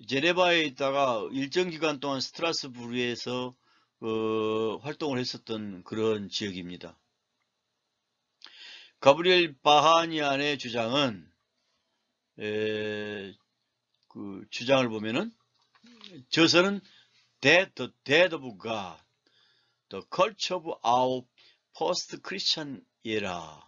제네바에 있다가 일정 기간 동안 스트라스부르에서 활동을 했었던 그런 지역입니다. 가브리엘 바하니안의 주장은 그 주장을 보면은 저서는 The Dead of God, The Culture of Our Post-Christian Era.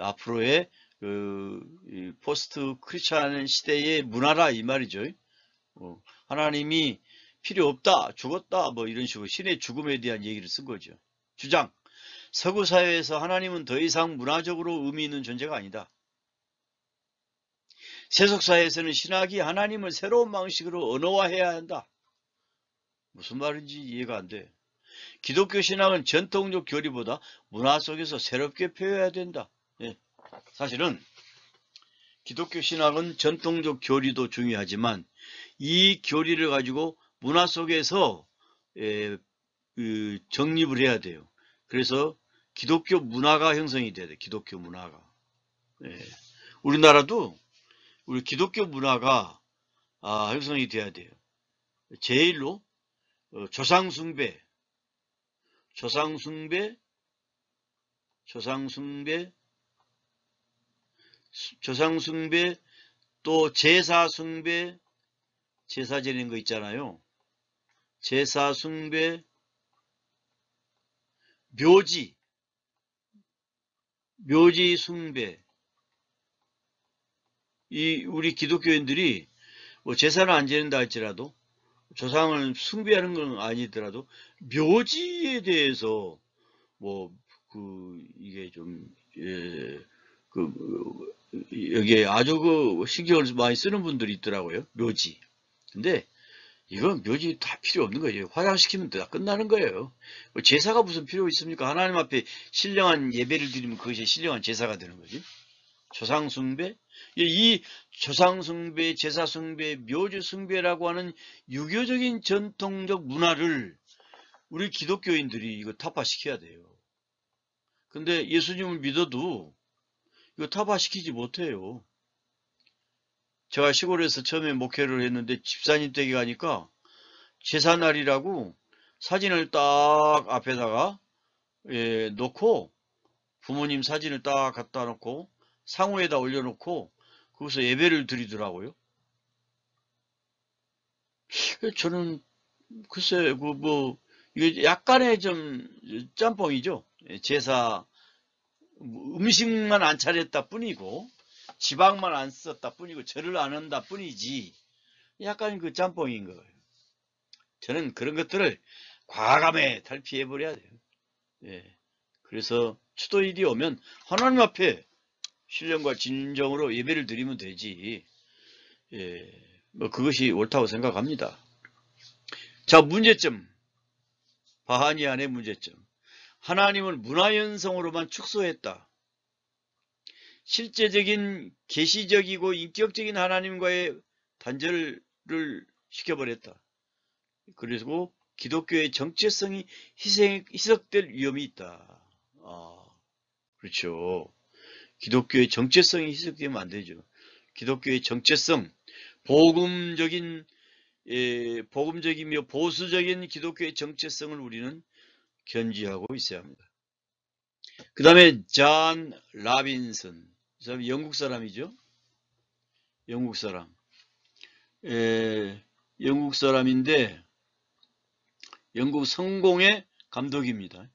앞으로의 그 포스트 크리스찬 시대의 문화라 이 말이죠. 하나님이 필요 없다, 죽었다, 뭐 이런 식으로 신의 죽음에 대한 얘기를 쓴 거죠. 주장. 서구 사회에서 하나님은 더 이상 문화적으로 의미 있는 존재가 아니다. 세속 사회에서는 신학이 하나님을 새로운 방식으로 언어화해야 한다. 무슨 말인지 이해가 안 돼. 기독교 신학은 전통적 교리보다 문화 속에서 새롭게 표현해야 된다. 사실은 기독교 신학은 전통적 교리도 중요하지만 이 교리를 가지고 문화 속에서 정립을 해야 돼요. 그래서 기독교 문화가 형성이 돼야 돼. 기독교 문화가. 우리나라도 우리 기독교 문화가 형성이 돼야 돼요. 제일로 조상숭배 또 제사숭배, 제사 지내는 거 있잖아요. 제사숭배, 묘지숭배. 이 우리 기독교인들이 뭐 제사는 안 지낸다 할지라도 조상을 숭배하는 건 아니더라도 묘지에 대해서 뭐 이게 좀 여기에 아주 신경을 많이 쓰는 분들이 있더라고요. 묘지. 근데 이건 묘지 다 필요 없는 거예요. 화장시키면 다 끝나는 거예요. 제사가 무슨 필요 있습니까? 하나님 앞에 신령한 예배를 드리면 그것이 신령한 제사가 되는 거지. 조상숭배? 이 조상숭배, 제사숭배, 묘지숭배라고 하는 유교적인 전통적 문화를 우리 기독교인들이 이거 타파시켜야 돼요. 근데 예수님을 믿어도 이거 타파시키지 못해요. 제가 시골에서 처음에 목회를 했는데 집사님 댁에 가니까 제사날이라고 사진을 딱 앞에다가 놓고 부모님 사진을 딱 갖다 놓고 상호에다 올려놓고 거기서 예배를 드리더라고요. 저는 글쎄 이게 약간의 좀 짬뽕이죠. 제사 음식만 안 차렸다 뿐이고 지방만 안 썼다 뿐이고 절을 안 한다 뿐이지 약간 그 짬뽕인 거예요. 저는 그런 것들을 과감히 탈피해버려야 돼요. 그래서 추도일이 오면 하나님 앞에 신령과 진정으로 예배를 드리면 되지. 뭐 그것이 옳다고 생각합니다. 자, 문제점. 바하니안의 문제점. 하나님을 문화연성으로만 축소했다. 실제적인 계시적이고 인격적인 하나님과의 단절을 시켜버렸다. 그리고 기독교의 정체성이 희석될 위험이 있다. 그렇죠. 기독교의 정체성이 희석되면 안 되죠. 기독교의 정체성, 복음적이며 보수적인 기독교의 정체성을 우리는 견지하고 있어야 합니다. 그 다음에 존 라빈슨, 이 사람이 영국 사람이죠. 영국 사람. 영국 사람인데 영국 성공의 감독입니다.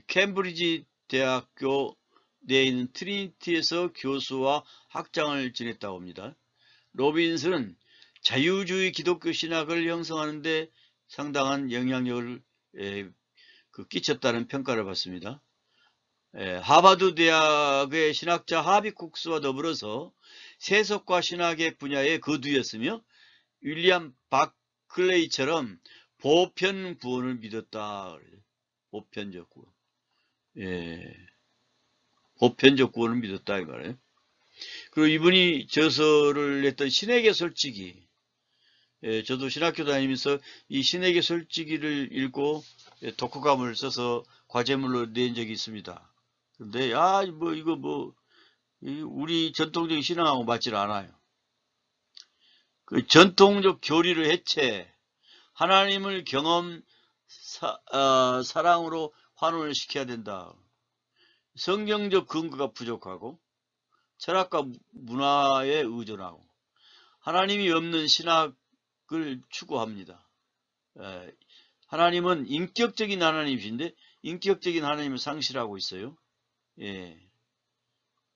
캠브리지 대학교 내에 있는 트리니티에서 교수와 학장을 지냈다고 합니다. 로빈슨은 자유주의 기독교 신학을 형성하는 데 상당한 영향력을 끼쳤다는 평가를 받습니다. 하버드 대학의 신학자 하비 쿡스와 더불어서 세속과 신학의 분야의 거두였으며 윌리엄 바클레이처럼 보편 구원을 믿었다. 보편적 구원. 예. 보편적 구원을 믿었다 이 말이에요. 그리고 이분이 저서를 냈던 신에게 솔직히, 예, 저도 신학교 다니면서 이 신에게 솔직히를 읽고 독후감을 써서 과제물로 낸 적이 있습니다. 근데 이거 우리 전통적인 신앙하고 맞질 않아요. 그 전통적 교리를 해체, 하나님을 경험 사랑으로 환원을 시켜야 된다. 성경적 근거가 부족하고 철학과 문화에 의존하고 하나님이 없는 신학을 추구합니다. 하나님은 인격적인 하나님이신데 인격적인 하나님을 상실하고 있어요. 예.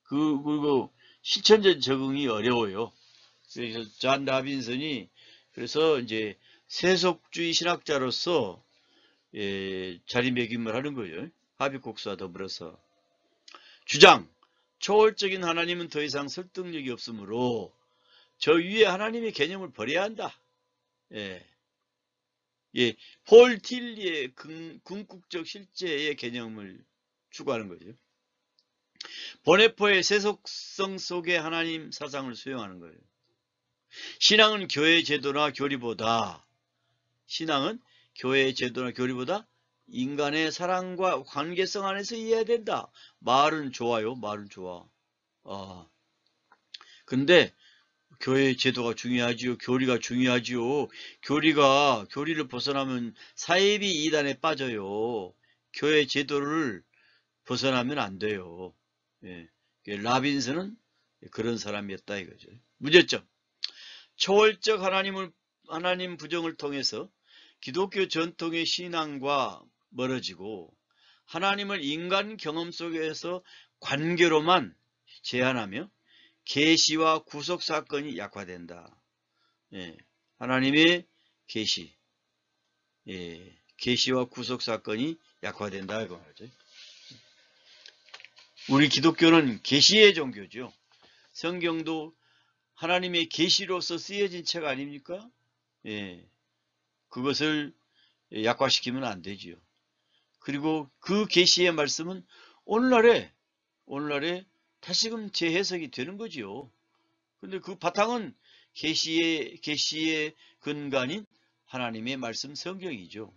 그리고 실천적 적응이 어려워요. 그래서 존 라빈슨이 그래서 이제 세속주의 신학자로서 자리매김을 하는 거예요. 하비콕스와 더불어서 주장 초월적인 하나님은 더 이상 설득력이 없으므로 저 위에 하나님의 개념을 버려야 한다. 예. 폴 틸리의 궁극적 실제의 개념을 추구하는 거죠. 보네포의 세속성 속의 하나님 사상을 수용하는 거예요. 신앙은 교회 제도나 교리보다 인간의 사랑과 관계성 안에서 이해해야 된다. 말은 좋아요. 말은 좋아. 근데 교회 제도가 중요하지요. 교리가 중요하지요. 교리를 벗어나면 사이비 이단에 빠져요. 교회 제도를 벗어나면 안 돼요. 예. 라빈슨은 그런 사람이었다 이거죠. 문제점. 초월적 하나님 부정을 통해서 기독교 전통의 신앙과 멀어지고 하나님을 인간 경험 속에서 관계로만 제한하며 계시와 구속 사건이 약화된다. 예, 하나님의 계시, 계시와 구속 사건이 약화된다 이거 말이죠. 우리 기독교는 계시의 종교죠. 성경도 하나님의 계시로서 쓰여진 책 아닙니까? 예, 그것을 약화시키면 안 되지요. 그리고 그 계시의 말씀은 오늘날에 다시금 재해석이 되는 거지요. 근데 그 바탕은 계시의 근간인 하나님의 말씀 성경이죠.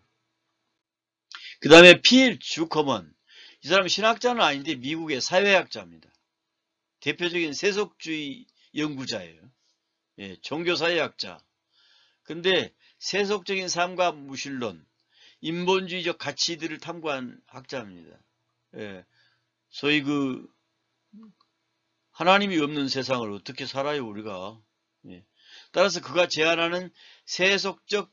그 다음에 필 주커먼. 이 사람은 신학자는 아닌데 미국의 사회학자입니다. 대표적인 세속주의 연구자예요. 예, 종교사회학자. 근데 세속적인 삶과 무신론, 인본주의적 가치들을 탐구한 학자입니다. 예, 소위 하나님이 없는 세상을 어떻게 살아요 우리가. 예. 따라서 그가 제안하는 세속적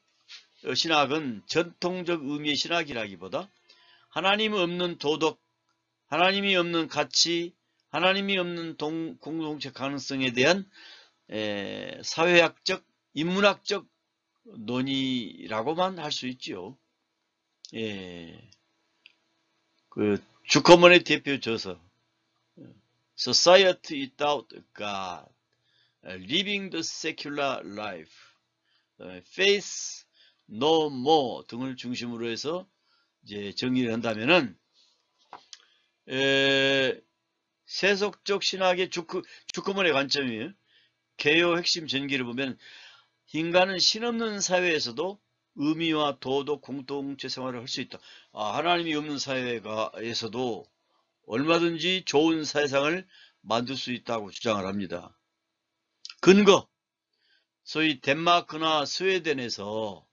신학은 전통적 의미의 신학이라기보다 하나님이 없는 도덕, 하나님이 없는 가치, 하나님이 없는 공동체 가능성에 대한 사회학적, 인문학적 논의라고만 할 수 있지요. 예. 그 주커먼의 대표 저서 Society Without God, Living the Secular Life, Faith No More 등을 중심으로 해서 이제 정리를 한다면은 세속적 신학의 주커먼의 관점이에요. 개요 핵심 전기를 보면 인간은 신없는 사회에서도 의미와 도덕 공동체 생활을 할 수 있다. 하나님이 없는 사회에서도 얼마든지 좋은 세상을 만들 수 있다고 주장을 합니다. 근거, 소위 덴마크나 스웨덴에서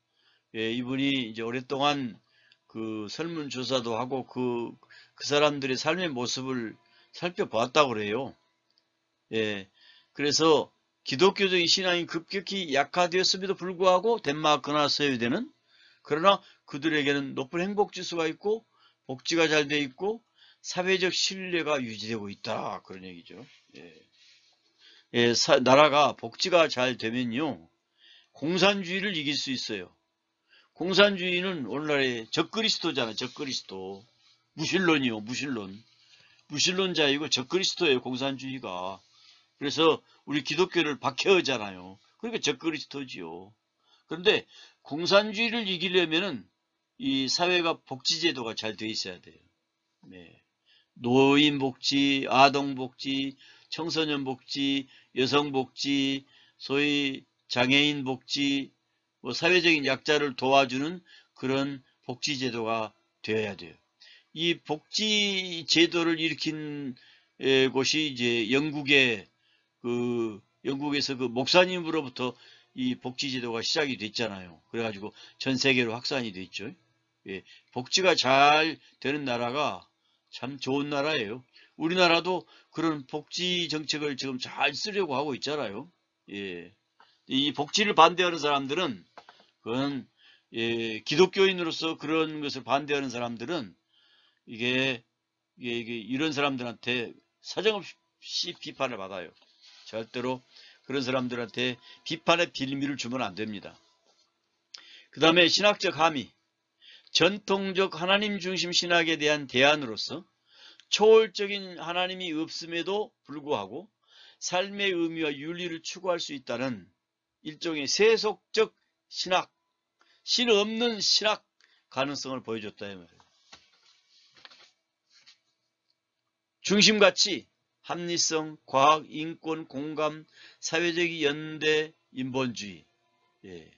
이분이 이제 오랫동안 그 설문조사도 하고 그 사람들의 삶의 모습을 살펴보았다고 그래요. 예, 그래서 기독교적인 신앙이 급격히 약화되었음에도 불구하고 덴마크나 스웨덴은 그러나 그들에게는 높은 행복지수가 있고 복지가 잘 돼 있고 사회적 신뢰가 유지되고 있다 그런 얘기죠. 나라가 복지가 잘 되면요 공산주의를 이길 수 있어요. 공산주의는 오늘날의 적그리스도잖아요. 적그리스도. 무신론이요. 무신론자이고 적그리스도예요. 공산주의가. 그래서 우리 기독교를 박해하잖아요. 그러니까 적그리스도지요. 그런데 공산주의를 이기려면은 이 사회가 복지제도가 잘 돼 있어야 돼요. 네. 노인복지, 아동복지, 청소년복지, 여성복지, 소위 장애인복지, 뭐 사회적인 약자를 도와주는 그런 복지제도가 되어야 돼요. 이 복지제도를 일으킨 곳이 이제 영국에서 그 목사님으로부터 이 복지제도가 시작이 됐잖아요. 그래가지고 전 세계로 확산이 됐죠. 예, 복지가 잘 되는 나라가 참 좋은 나라예요. 우리나라도 그런 복지 정책을 지금 잘 쓰려고 하고 있잖아요. 예, 이 복지를 반대하는 사람들은 그건 기독교인으로서 그런 것을 반대하는 사람들은 이게 이런 사람들한테 사정없이 비판을 받아요. 절대로 그런 사람들한테 비판의 빌미를 주면 안 됩니다. 그 다음에 신학적 함의, 전통적 하나님 중심 신학에 대한 대안으로서 초월적인 하나님이 없음에도 불구하고 삶의 의미와 윤리를 추구할 수 있다는 일종의 세속적 신학, 신 없는 신학 가능성을 보여줬다 이 말이에요. 중심가치, 합리성, 과학, 인권, 공감, 사회적 연대, 인본주의. 예.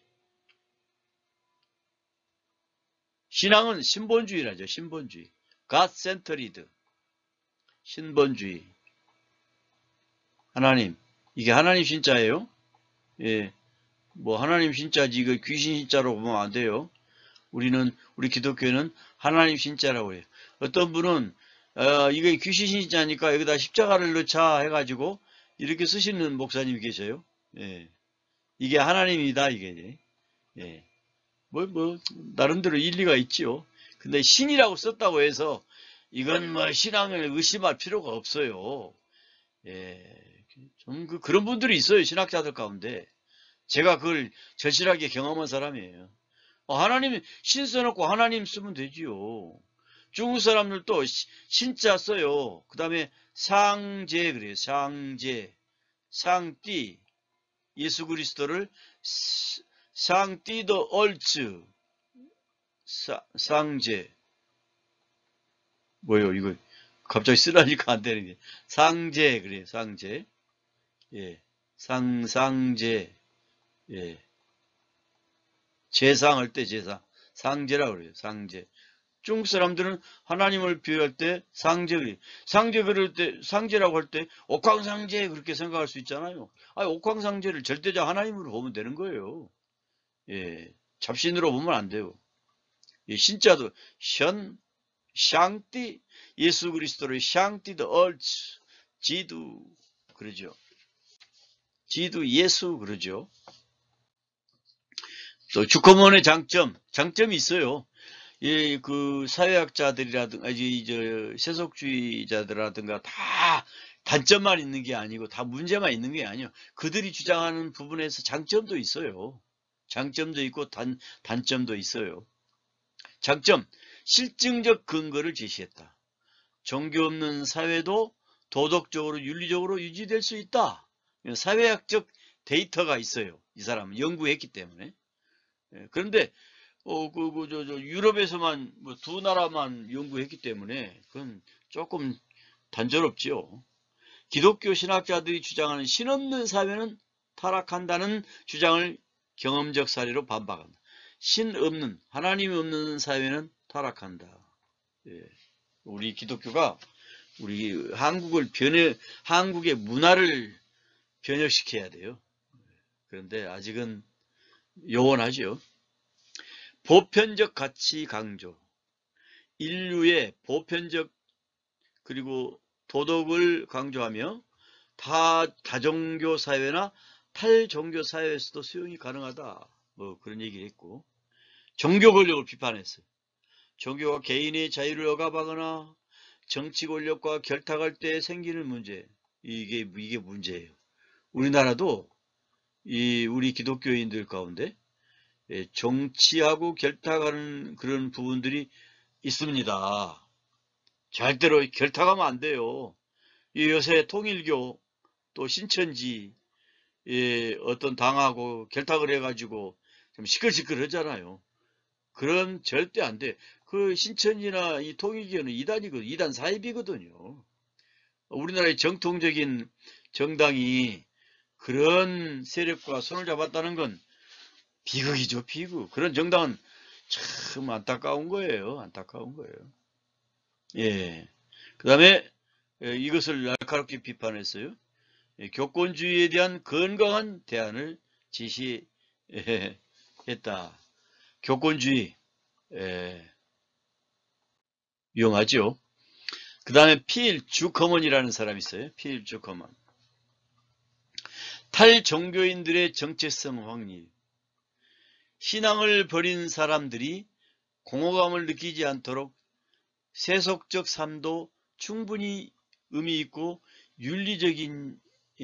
신앙은 신본주의라죠. 신본주의. God-centered. 신본주의. 하나님. 이게 하나님 신자예요? 예. 뭐 하나님 신자지 이거 귀신 신자로 보면 안 돼요. 우리 기독교는 하나님 신자라고 해요. 어떤 분은 이게 귀신 신자니까 여기다 십자가를 넣자 해가지고 이렇게 쓰시는 목사님이 계셔요. 예. 이게 하나님이다 이게. 예. 나름대로 일리가 있지요. 근데 신이라고 썼다고 해서 이건 뭐 신앙을 의심할 필요가 없어요. 예. 좀 그런 분들이 있어요. 신학자들 가운데. 제가 그걸 절실하게 경험한 사람이에요. 하나님 신 써놓고 하나님 쓰면 되지요. 중국 사람들도 신자 써요. 그 다음에 상제 그래요. 상제. 상띠. 예수 그리스도를 상띠 더 얼츠. 상제. 뭐요 이거 갑자기 쓰라니까 안 되는 게. 상제 그래요. 상제. 예. 상제. 예. 제상할 때 제상. 상제라고 그래요. 상제. 중국 사람들은 하나님을 비유할 때 상제 그래요. 상제 그럴 때, 상제라고 할 때 옥황상제 그렇게 생각할 수 있잖아요. 옥황상제를 절대적 하나님으로 보면 되는 거예요. 예. 잡신으로 보면 안 돼요. 예, 신자도 샹띠 예수 그리스도를 샹띠드 얼츠 지두 그러죠. 지두 예수 그러죠. 또 주커먼의 장점이 있어요. 예, 그 사회학자들이라든가 이제 세속주의자들이라든가 다 단점만 있는 게 아니고 다 문제만 있는 게 아니에요. 그들이 주장하는 부분에서 장점도 있어요. 장점도 있고 단점도 있어요. 장점, 실증적 근거를 제시했다. 종교 없는 사회도 도덕적으로 윤리적으로 유지될 수 있다. 사회학적 데이터가 있어요. 이 사람은 연구했기 때문에. 그런데 유럽에서만 두 나라만 연구했기 때문에 그건 조금 단조롭지요. 기독교 신학자들이 주장하는 신없는 사회는 타락한다는 주장을 경험적 사례로 반박한다. 신 없는 하나님이 없는 사회는 타락한다. 예. 우리 기독교가 우리 한국의 문화를 변혁시켜야 돼요. 그런데 아직은 요원하죠. 보편적 가치 강조. 인류의 보편적 그리고 도덕을 강조하며 다종교 사회나 탈종교 사회에서도 수용이 가능하다. 그런 얘기를 했고. 종교 권력을 비판했어요. 종교가 개인의 자유를 억압하거나 정치 권력과 결탁할 때 생기는 문제. 이게 문제예요. 우리나라도 우리 기독교인들 가운데 정치하고 결탁하는 그런 부분들이 있습니다. 절대로 결탁하면 안 돼요. 요새 통일교 또 신천지 어떤 당하고 결탁을 해가지고 좀 시끌시끌하잖아요. 그런 절대 안 돼. 그 신천지나 이 통일교는 이단이거든. 이단 사입이거든요. 우리나라의 정통적인 정당이 그런 세력과 손을 잡았다는 건 비극이죠, 비극. 그런 정당은 참 안타까운 거예요. 안타까운 거예요. 예. 그 다음에 이것을 날카롭게 비판했어요. 교권주의에 대한 건강한 대안을 제시했다. 교권주의 유용하죠. 그 다음에 필 주커먼이라는 사람이 있어요. 필 주커먼. 탈종교인들의 정체성 확립. 신앙을 버린 사람들이 공허감을 느끼지 않도록 세속적 삶도 충분히 의미 있고 윤리적인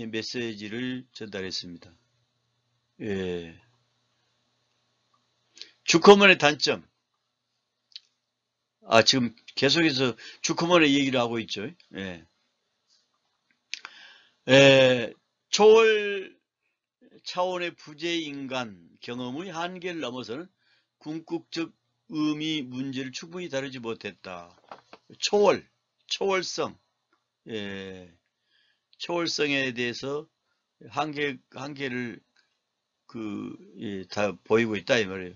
메시지를 전달했습니다. 예. 주커먼의 단점. 지금 계속해서 주커먼의 얘기를 하고 있죠. 예. 초월 차원의 부재인간 경험의 한계를 넘어서는 궁극적 의미 문제를 충분히 다루지 못했다. 초월성, 초월성에 대해서 한계를 다 보이고 있다 이 말이에요.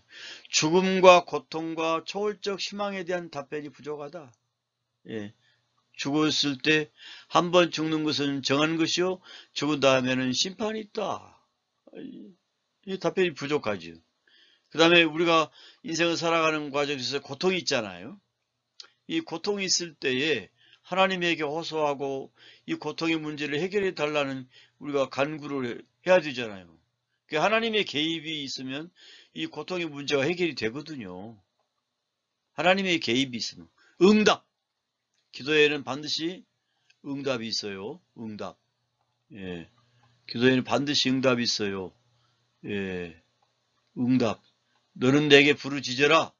죽음과 고통과 초월적 희망에 대한 답변이 부족하다. 죽었을 때 한 번 죽는 것은 정한 것이요, 죽은 다음에는 심판이 있다. 이 답변이 부족하죠. 그 다음에 우리가 인생을 살아가는 과정에서 고통이 있잖아요. 이 고통이 있을 때에 하나님에게 호소하고 이 고통의 문제를 해결해 달라는 우리가 간구를 해야 되잖아요. 하나님의 개입이 있으면 이 고통의 문제가 해결이 되거든요. 하나님의 개입이 있으면. 응답. 기도에는 반드시 응답이 있어요. 응답. 기도에는 반드시 응답이 있어요. 응답. 너는 내게 부르짖어라.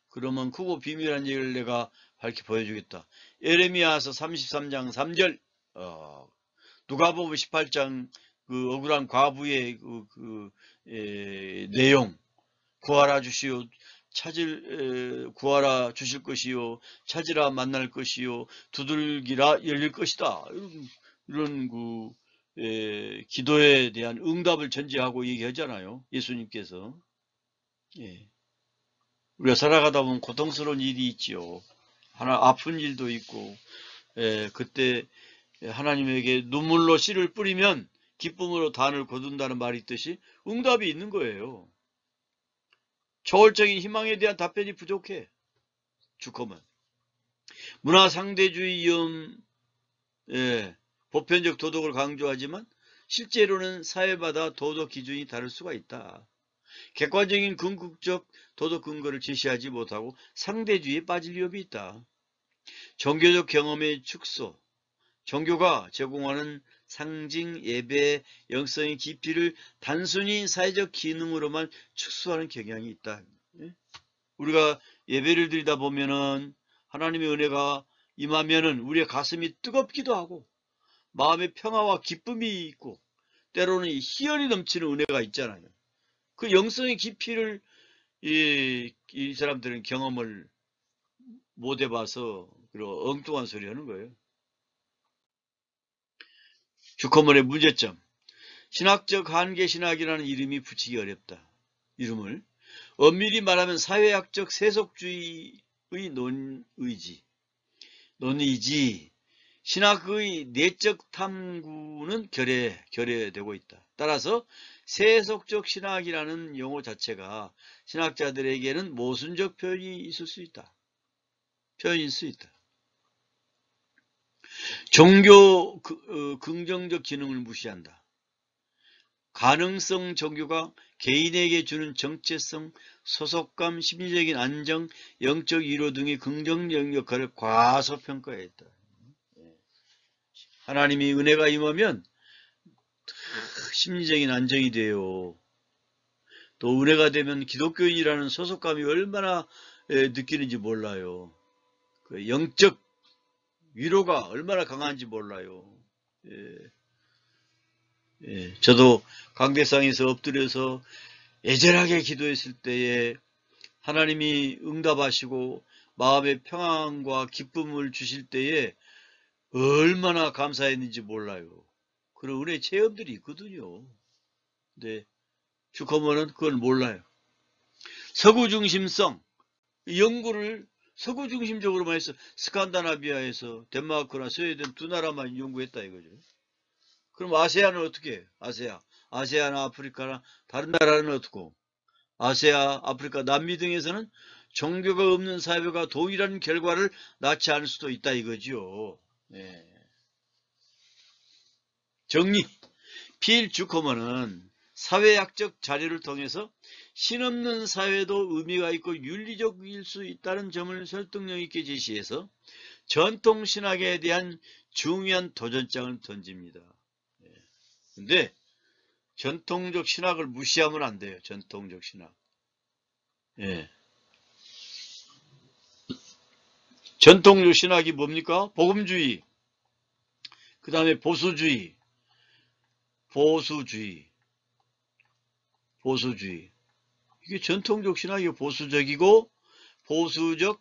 그러면 크고 비밀한 얘기를 내가 밝히 보여주겠다. 에레미야서 33장 3절, 누가복음 18장 그 억울한 과부의 내용, 구하라 주시오, 구하라 주실 것이요, 찾으라 만날 것이요, 두들기라 열릴 것이다. 이런 기도에 대한 응답을 전제하고 얘기하잖아요. 예수님께서. 우리가 살아가다 보면 고통스러운 일이 있지요. 아픈 일도 있고, 그때 하나님에게 눈물로 씨를 뿌리면 기쁨으로 단을 거둔다는 말이 있듯이 응답이 있는 거예요. 초월적인 희망에 대한 답변이 부족해. 주커먼. 문화 상대주의 위험, 보편적 도덕을 강조하지만 실제로는 사회마다 도덕 기준이 다를 수가 있다. 객관적인 궁극적 도덕 근거를 제시하지 못하고 상대주의에 빠질 위험이 있다. 종교적 경험의 축소. 종교가 제공하는 상징, 예배, 영성의 깊이를 단순히 사회적 기능으로만 축소하는 경향이 있다. 우리가 예배를 드리다 보면은 하나님의 은혜가 임하면은 우리의 가슴이 뜨겁기도 하고 마음의 평화와 기쁨이 있고 때로는 희열이 넘치는 은혜가 있잖아요. 그 영성의 깊이를 이 사람들은 경험을 못 해봐서 그리고 엉뚱한 소리 하는 거예요. 주커먼의 문제점. 신학적 한계 신학이라는 이름이 붙이기 어렵다. 이름을 엄밀히 말하면 사회학적 세속주의의 논의지 신학의 내적 탐구는 결여되고 있다. 따라서 세속적 신학이라는 용어 자체가 신학자들에게는 모순적 표현일 수 있다. 종교 긍정적 기능을 무시한다. 가능성 종교가 개인에게 주는 정체성, 소속감, 심리적인 안정, 영적 위로 등의 긍정적 역할을 과소평가했다. 하나님이 은혜가 임하면 심리적인 안정이 돼요. 또 은혜가 되면 기독교인이라는 소속감이 얼마나 느끼는지 몰라요. 그 영적 위로가 얼마나 강한지 몰라요. 예, 저도 강대상에서 엎드려서 애절하게 기도했을 때에 하나님이 응답하시고 마음의 평안과 기쁨을 주실 때에 얼마나 감사했는지 몰라요. 그런 은혜 체험들이 있거든요. 근데 슈커먼은 그걸 몰라요. 서구 중심성, 연구를 서구 중심적으로만 해서 스칸다나비아에서 덴마크나 스웨덴 두 나라만 연구했다 이거죠. 그럼 아세아는 어떻게 해요? 아세아나 아프리카나 다른 나라는 어떻고? 아세아, 아프리카, 남미 등에서는 종교가 없는 사회가 동일한 결과를 낳지 않을 수도 있다 이거죠. 네. 정리. 필 주커먼은 사회학적 자료를 통해서 신없는 사회도 의미가 있고 윤리적일 수 있다는 점을 설득력 있게 제시해서 전통신학에 대한 중요한 도전장을 던집니다. 근데 전통적 신학을 무시하면 안 돼요. 전통적 신학. 예. 전통적 신학이 뭡니까? 복음주의, 그 다음에 보수주의. 이게 전통적 신학이 보수적이고, 보수적,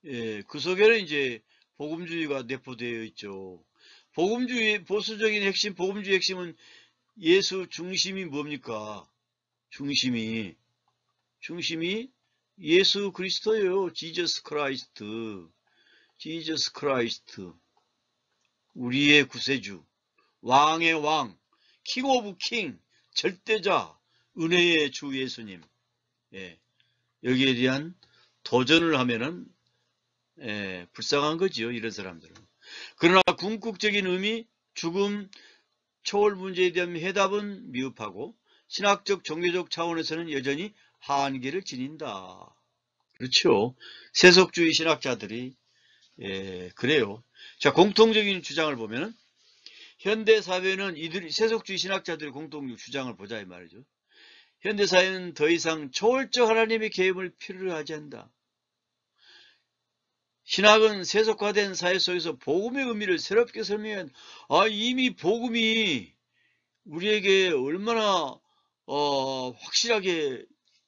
예, 그 속에는 이제 복음주의가 내포되어 있죠. 보수적인 핵심, 복음주의 핵심은 예수 중심이 뭡니까? 중심이 예수 그리스도예요. 지저스 크라이스트. 우리의 구세주. 왕의 왕. 킹 오브 킹. 절대자. 은혜의 주 예수님. 예. 여기에 대한 도전을 하면은 불쌍한 거지요. 이런 사람들은. 그러나 궁극적인 의미, 죽음, 초월 문제에 대한 해답은 미흡하고 신학적 종교적 차원에서는 여전히 한계를 지닌다. 그렇죠. 세속주의 신학자들이 그래요. 자, 공통적인 주장을 보면은 현대 사회는 세속주의 신학자들의 공통적 주장을 보자 이 말이죠. 현대 사회는 더 이상 초월적 하나님의 개입을 필요로 하지 않는다. 신학은 세속화된 사회 속에서 복음의 의미를 새롭게 설명한 이미 복음이 우리에게 얼마나 확실하게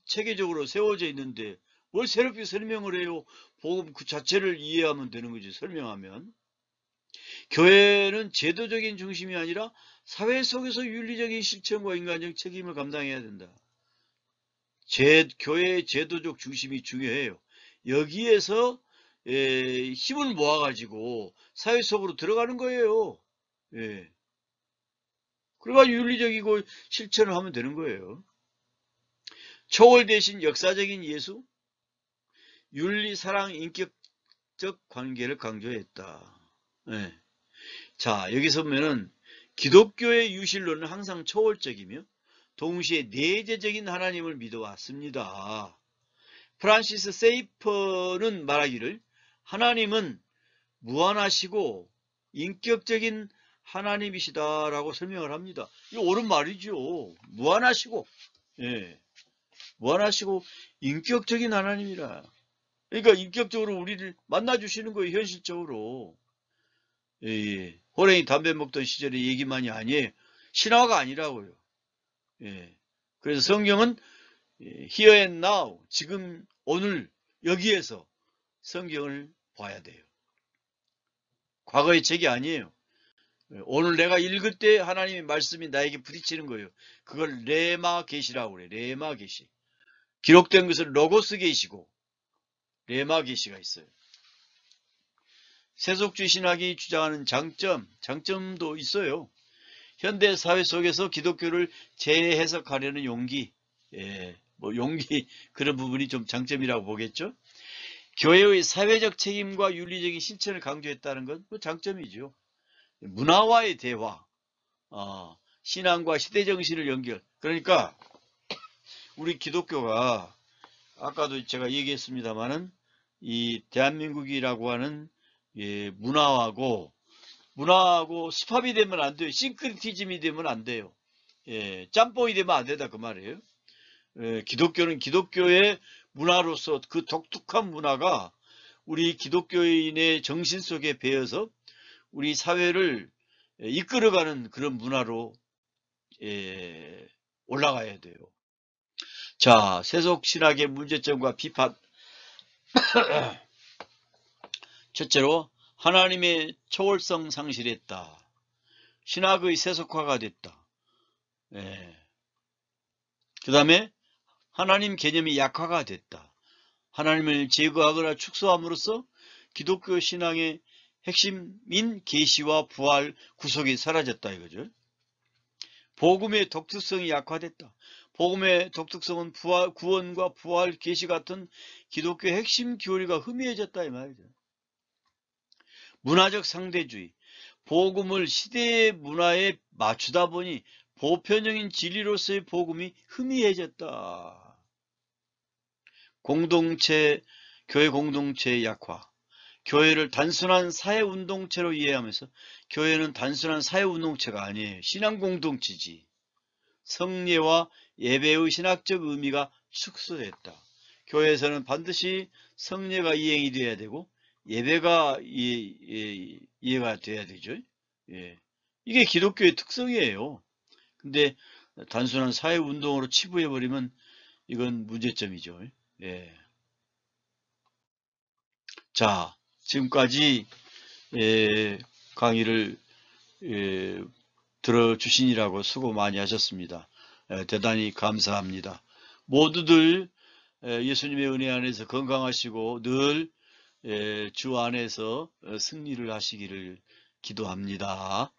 체계적으로 세워져 있는데 뭘 새롭게 설명을 해요. 복음 그 자체를 이해하면 되는 거지. 설명하면. 교회는 제도적인 중심이 아니라 사회 속에서 윤리적인 실천과 인간적 책임을 감당해야 된다. 교회의 제도적 중심이 중요해요. 여기에서 힘을 모아가지고 사회 속으로 들어가는 거예요. 예. 그러니까 윤리적이고 실천을 하면 되는 거예요. 초월 대신 역사적인 예수, 윤리, 사랑, 인격적 관계를 강조했다. 예. 자, 여기서 보면은 기독교의 유실론은 항상 초월적이며 동시에 내재적인 하나님을 믿어왔습니다. 프란시스 세이퍼는 말하기를 하나님은 무한하시고 인격적인 하나님이시다라고 설명을 합니다. 이거 옳은 말이죠. 무한하시고, 예, 무한하시고 인격적인 하나님이라. 그러니까 인격적으로 우리를 만나주시는 거예요. 현실적으로. 예, 호랭이 담배 먹던 시절의 얘기만이 아니에요. 신화가 아니라고요. 예, 그래서 성경은 here and now, 지금 오늘 여기에서 성경을 봐야 돼요. 과거의 책이 아니에요. 오늘 내가 읽을 때 하나님의 말씀이 나에게 부딪히는 거예요. 그걸 레마 계시라고 그래요. 레마 계시. 기록된 것을 로고스 계시고 레마 계시가 있어요. 세속주의 신학이 주장하는 장점도 있어요. 현대 사회 속에서 기독교를 재해석하려는 용기, 용기 그런 부분이 좀 장점이라고 보겠죠. 교회의 사회적 책임과 윤리적인 실천을 강조했다는 건 그 장점이죠. 문화와의 대화, 신앙과 시대정신을 연결. 그러니까 우리 기독교가 아까도 제가 얘기했습니다마는 이 대한민국이라고 하는 문화하고 스팝이 되면 안 돼요. 싱크리티즘이 되면 안 돼요. 짬뽕이 되면 안 된다 그 말이에요. 기독교는 기독교의 문화로서 그 독특한 문화가 우리 기독교인의 정신 속에 배어서 우리 사회를 이끌어가는 그런 문화로 올라가야 돼요. 자, 세속신학의 문제점과 비판. 첫째로 하나님의 초월성 상실했다. 신학의 세속화가 됐다. 그 다음에 하나님 개념이 약화가 됐다. 하나님을 제거하거나 축소함으로써 기독교 신앙의 핵심인 계시와 부활 구속이 사라졌다 이거죠. 복음의 독특성이 약화됐다. 복음의 독특성은 구원과 부활, 계시 같은 기독교의 핵심 교리가 희미해졌다 이 말이죠. 문화적 상대주의. 복음을 시대의 문화에 맞추다 보니 보편적인 진리로서의 복음이 희미해졌다. 교회 공동체의 약화. 교회를 단순한 사회운동체로 이해하면서 교회는 단순한 사회운동체가 아니에요. 신앙공동체지. 성례와 예배의 신학적 의미가 축소됐다. 교회에서는 반드시 성례가 이행이 돼야 되고 예배가 이해가 돼야 되죠. 이게 기독교의 특성이에요. 근데 단순한 사회운동으로 치부해버리면 이건 문제점이죠. 자, 지금까지 강의를 들어주시느라고 수고 많이 하셨습니다. 대단히 감사합니다. 모두들 예수님의 은혜 안에서 건강하시고 늘 주 안에서 승리를 하시기를 기도합니다.